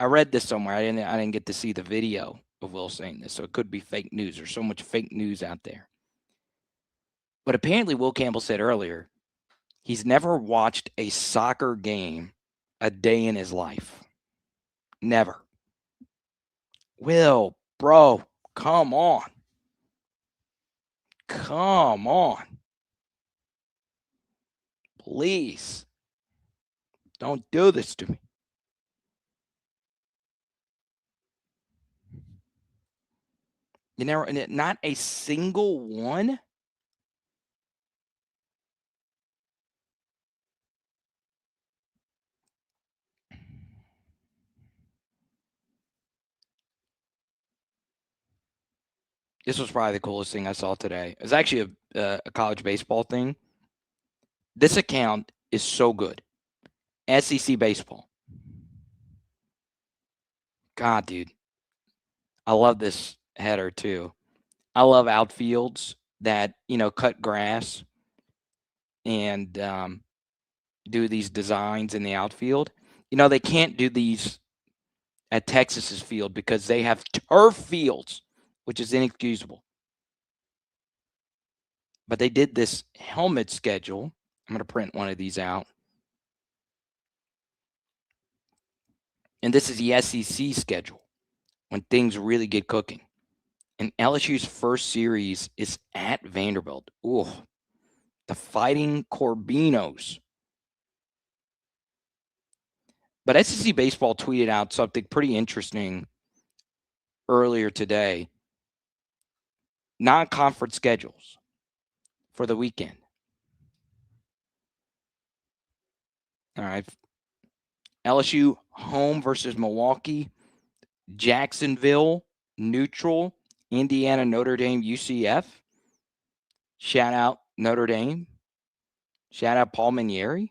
read this somewhere. I didn't get to see the video of Will saying this, so it could be fake news. There's so much fake news out there. But apparently Will Campbell said earlier, he's never watched a soccer game a day in his life. Never. Will, bro, come on. Come on. Please. Don't do this to me. You never, not a single one? This was probably the coolest thing I saw today. It was actually a college baseball thing. This account is so good. SEC baseball. God, dude. I love this header too. I love outfields that, cut grass and do these designs in the outfield. They can't do these at Texas's field because they have turf fields, which is inexcusable. But they did this helmet schedule. I'm going to print one of these out. And this is the SEC schedule when things really get cooking. And LSU's first series is at Vanderbilt. Ooh, the Fighting Corbinos. But SEC Baseball tweeted out something pretty interesting earlier today. Non-conference schedules for the weekend. All right. LSU home versus Milwaukee, Jacksonville neutral, Indiana, Notre Dame, UCF. Shout out Notre Dame. Shout out Paul Manieri.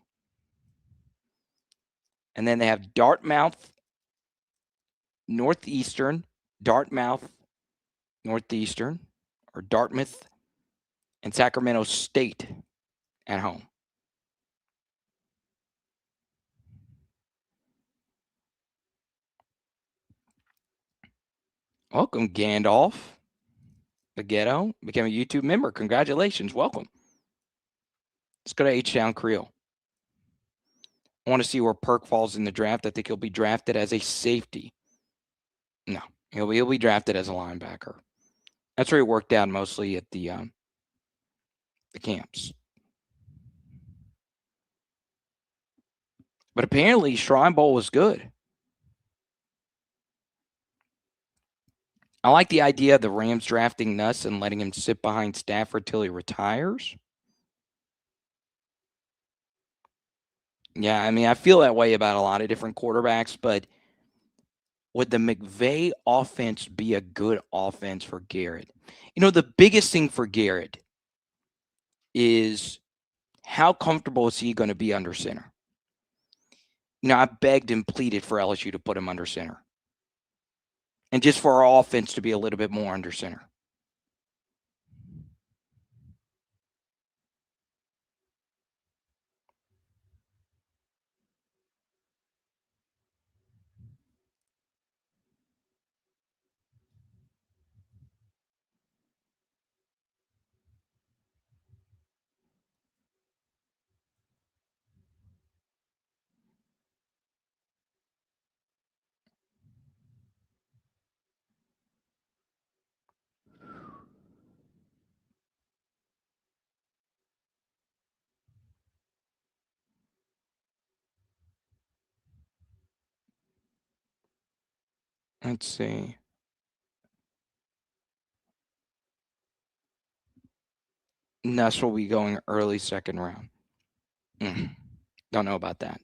And then they have Dartmouth, Northeastern, Dartmouth, Northeastern, or Dartmouth, and Sacramento State at home. Welcome, Gandalf. The Ghetto became a YouTube member. Congratulations. Welcome. Let's go to H-Town Creole. I want to see where Perk falls in the draft. I think he'll be drafted as a safety. No, he'll be drafted as a linebacker. That's where he worked out mostly at the camps. But apparently Shrine Bowl was good. I like the idea of the Rams drafting Nuss and letting him sit behind Stafford till he retires. Yeah, I mean, I feel that way about a lot of different quarterbacks, but would the McVay offense be a good offense for Garrett? The biggest thing for Garrett is how comfortable is he going to be under center? I begged and pleaded for LSU to put him under center. And just for our offense to be a little bit more under center. Let's see. Nuss will be going early second round. Don't know about that.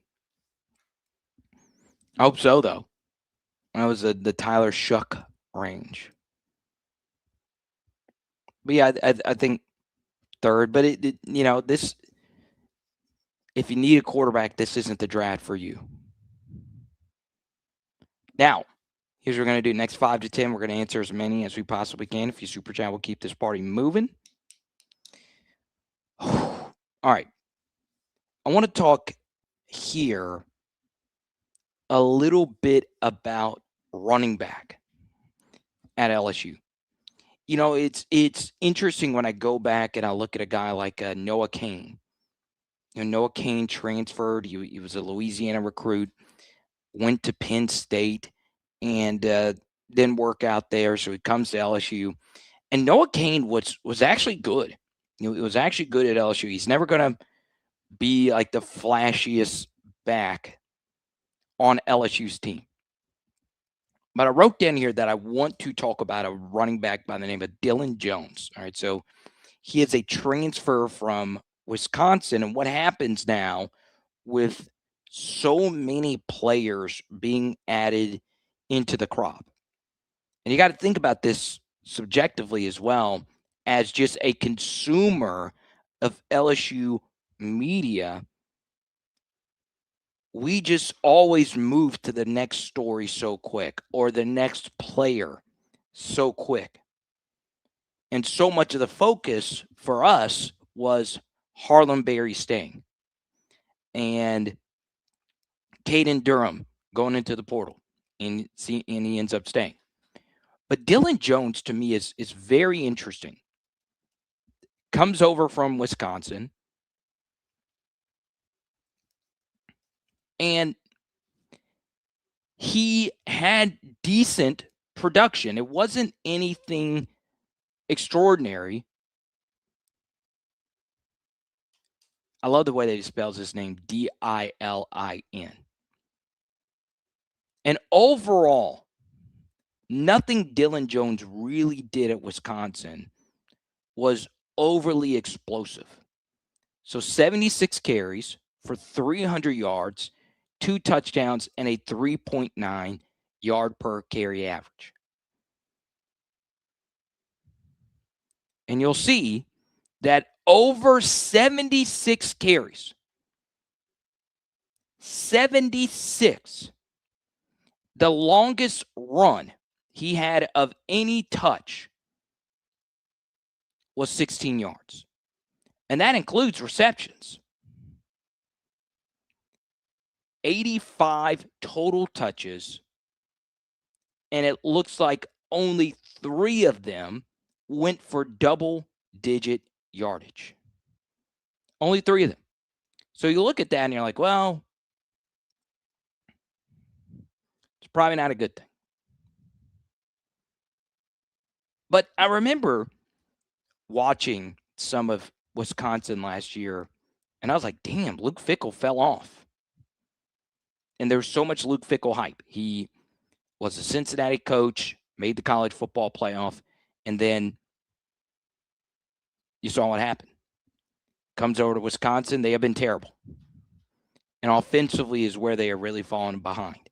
I hope so, though. That was the Tyler Shuck range. But yeah, I think third. But this, if you need a quarterback, this isn't the draft for you. Now, here's what we're going to do. Next 5 to 10, we're going to answer as many as we possibly can. If you super chat, we'll keep this party moving. All right. I want to talk here a little bit about running back at LSU. It's interesting when I go back and I look at a guy like Noah Cain. Noah Cain transferred. He was a Louisiana recruit, went to Penn State, and didn't work out there. So he comes to LSU. And Noah Cain was actually good. He was actually good at LSU. He's never going to be like the flashiest back on LSU's team. But I wrote down here that I want to talk about a running back by the name of Dylan Jones. All right, so he is a transfer from Wisconsin. And what happens now with so many players being added into the crop? And you got to think about this subjectively as well as just a consumer of LSU media. We just always move to the next story so quick or the next player so quick. And so much of the focus for us was Harlem Berry staying and Caden Durham going into the portal, and he ends up staying. But Dylan Jones, to me, is very interesting. Comes over from Wisconsin. And he had decent production. It wasn't anything extraordinary. I love the way that he spells his name, Dilin. And overall, nothing Dylan Jones really did at Wisconsin was overly explosive. So 76 carries for 300 yards, 2 touchdowns, and a 3.9 yard per carry average. And you'll see that over 76 carries, 76, the longest run he had of any touch was 16 yards. And that includes receptions. 85 total touches, and it looks like only 3 of them went for double-digit yardage. Only 3 of them. So you look at that and you're like, well, it's probably not a good thing. But I remember watching some of Wisconsin last year, and I was like, damn, Luke Fickell fell off. And there was so much Luke Fickell hype. He was a Cincinnati coach, made the college football playoff, and then you saw what happened. Comes over to Wisconsin, they have been terrible. And offensively is where they are really falling behind.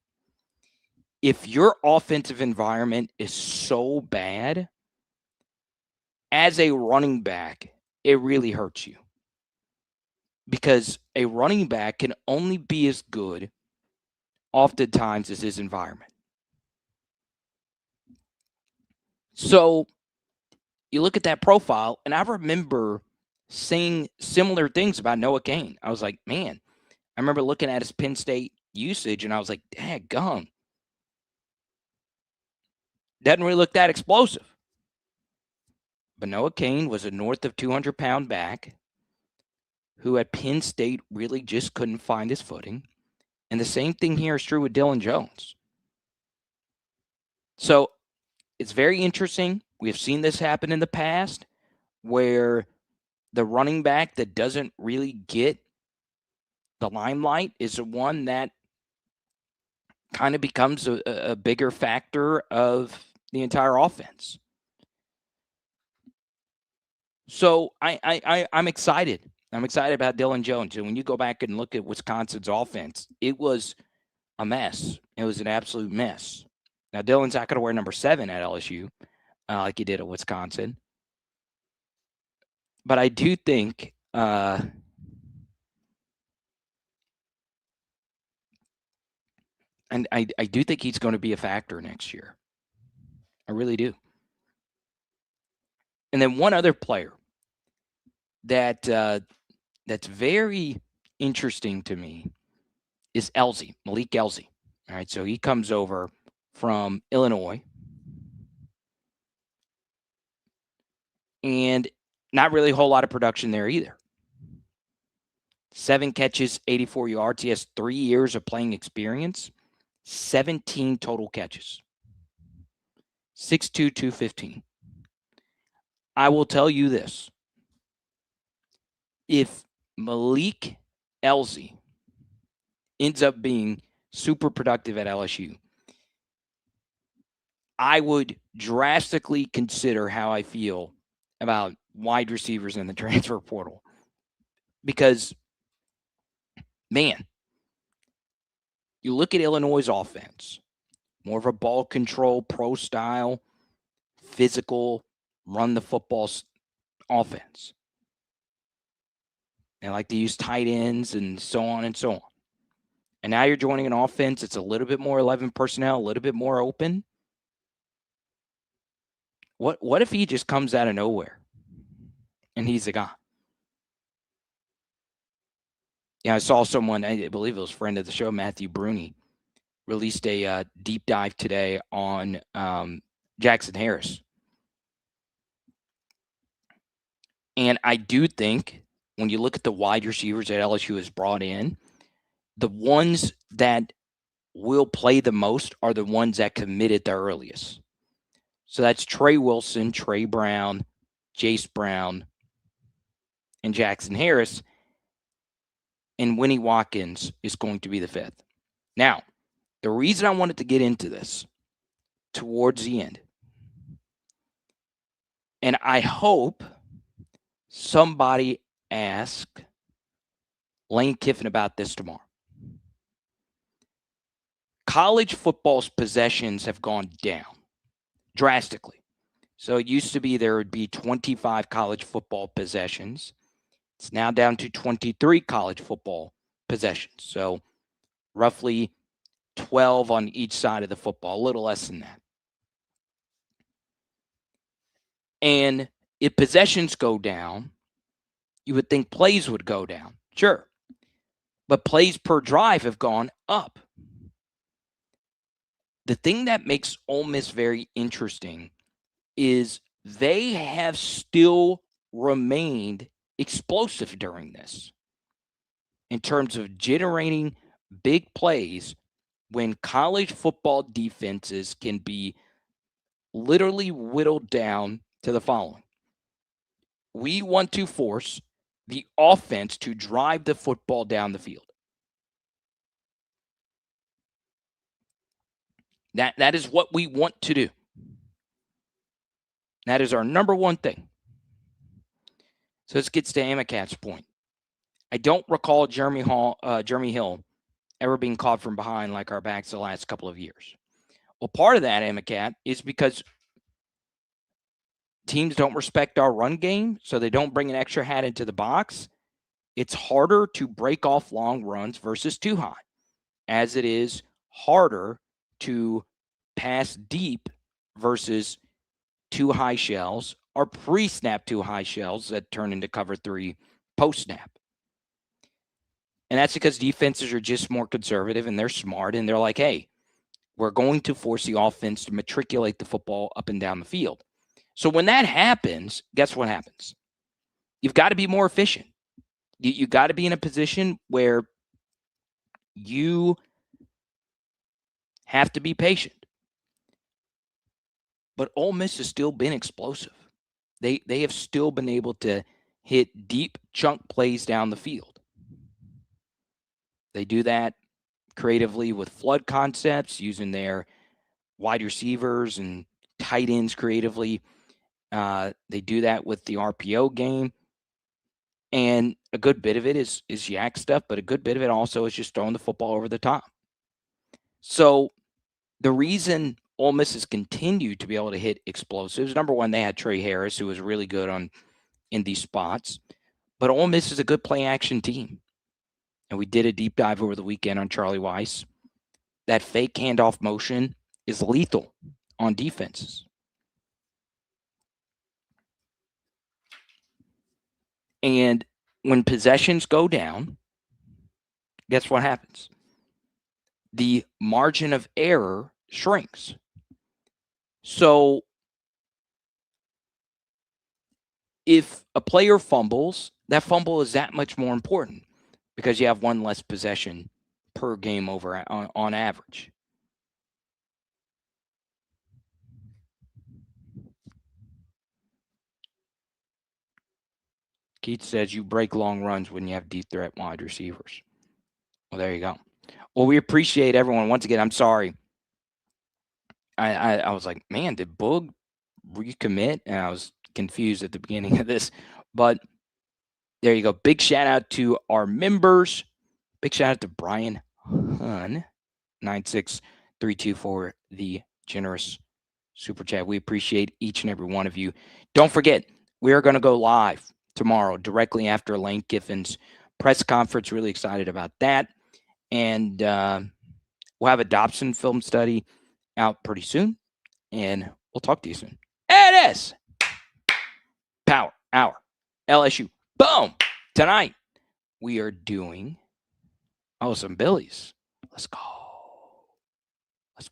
If your offensive environment is so bad, as a running back, it really hurts you. Because a running back can only be as good oftentimes as his environment. So you look at that profile, and I remember saying similar things about Noah Cain. I was like, man, I remember looking at his Penn State usage, and I was like, daggum. Doesn't really look that explosive. But Noah Cain was a north of 200-pound back who at Penn State really just couldn't find his footing. And the same thing here is true with Dylan Jones. So it's very interesting. We've seen this happen in the past where the running back that doesn't really get the limelight is the one that kind of becomes a bigger factor of the entire offense. So I'm excited. I'm excited about Dylan Jones. And when you go back and look at Wisconsin's offense, it was a mess. It was an absolute mess. Now, Dylan's not going to wear number 7 at LSU like he did at Wisconsin. But I do think and I do think he's going to be a factor next year. I really do. And then one other player that that's very interesting to me is Malik Elzy. All right, so he comes over from Illinois. And not really a whole lot of production there either. 7 catches, 84 yards. He has 3 years of playing experience, 17 total catches. 6'2", 215. I will tell you this. If Malik Elzy ends up being super productive at LSU, I would drastically consider how I feel about wide receivers in the transfer portal. Because, man, you look at Illinois' offense, more of a ball control, pro style, physical, run the football offense. They like to use tight ends and so on and so on. And now you're joining an offense that's a little bit more 11 personnel, a little bit more open. What if he just comes out of nowhere and he's the guy? Yeah, I saw someone, I believe it was a friend of the show, Matthew Bruni, released a deep dive today on Jackson Harris. And I do think when you look at the wide receivers that LSU has brought in, the ones that will play the most are the ones that committed the earliest. So that's Trey Wilson, Trey Brown, Jace Brown, and Jackson Harris. And Winnie Watkins is going to be the 5th. Now, the reason I wanted to get into this towards the end, and I hope somebody ask Lane Kiffin about this tomorrow. College football's possessions have gone down drastically. So it used to be there would be 25 college football possessions. It's now down to 23 college football possessions. So roughly 12 on each side of the football, a little less than that. And if possessions go down, you would think plays would go down. Sure. But plays per drive have gone up. The thing that makes Ole Miss very interesting is they have still remained explosive during this in terms of generating big plays when college football defenses can be literally whittled down to the following. We want to force the offense to drive the football down the field. That is what we want to do. That is our number one thing. So this gets to Amicat's point. I don't recall Jeremy Hill ever being caught from behind like our backs the last couple of years. Well, part of that, Amicat, is because teams don't respect our run game, so they don't bring an extra hat into the box. It's harder to break off long runs versus too high, as it is harder to pass deep versus too high shells or pre-snap too high shells that turn into cover 3 post-snap. And that's because defenses are just more conservative and they're smart and they're like, hey, we're going to force the offense to matriculate the football up and down the field. So when that happens, guess what happens? You've got to be more efficient. You got to be in a position where you have to be patient. But Ole Miss has still been explosive. They have still been able to hit deep chunk plays down the field. They do that creatively with flood concepts, using their wide receivers and tight ends creatively. They do that with the RPO game. And a good bit of it is yak stuff, but a good bit of it also is just throwing the football over the top. So the reason Ole Miss has continued to be able to hit explosives, number one, they had Trey Harris, who was really good in these spots. But Ole Miss is a good play action team. And we did a deep dive over the weekend on Charlie Weiss. That fake handoff motion is lethal on defenses. And when possessions go down, guess what happens? The margin of error shrinks. So if a player fumbles, that fumble is that much more important because you have one less possession per game over on average. Keith says you break long runs when you have deep threat wide receivers. Well, there you go. Well, we appreciate everyone. Once again, I'm sorry. I was like, man, did Boog recommit? And I was confused at the beginning of this. But there you go. Big shout out to our members. Big shout out to Brian Hun, 96324 for the generous super chat. We appreciate each and every one of you. Don't forget, we are going to go live tomorrow directly after Lane Kiffin's press conference. Really excited about that. And we'll have a Dobson film study out pretty soon. And we'll talk to you soon. It is Power Hour. LSU. Boom. Tonight, we are doing some Billies. Let's go.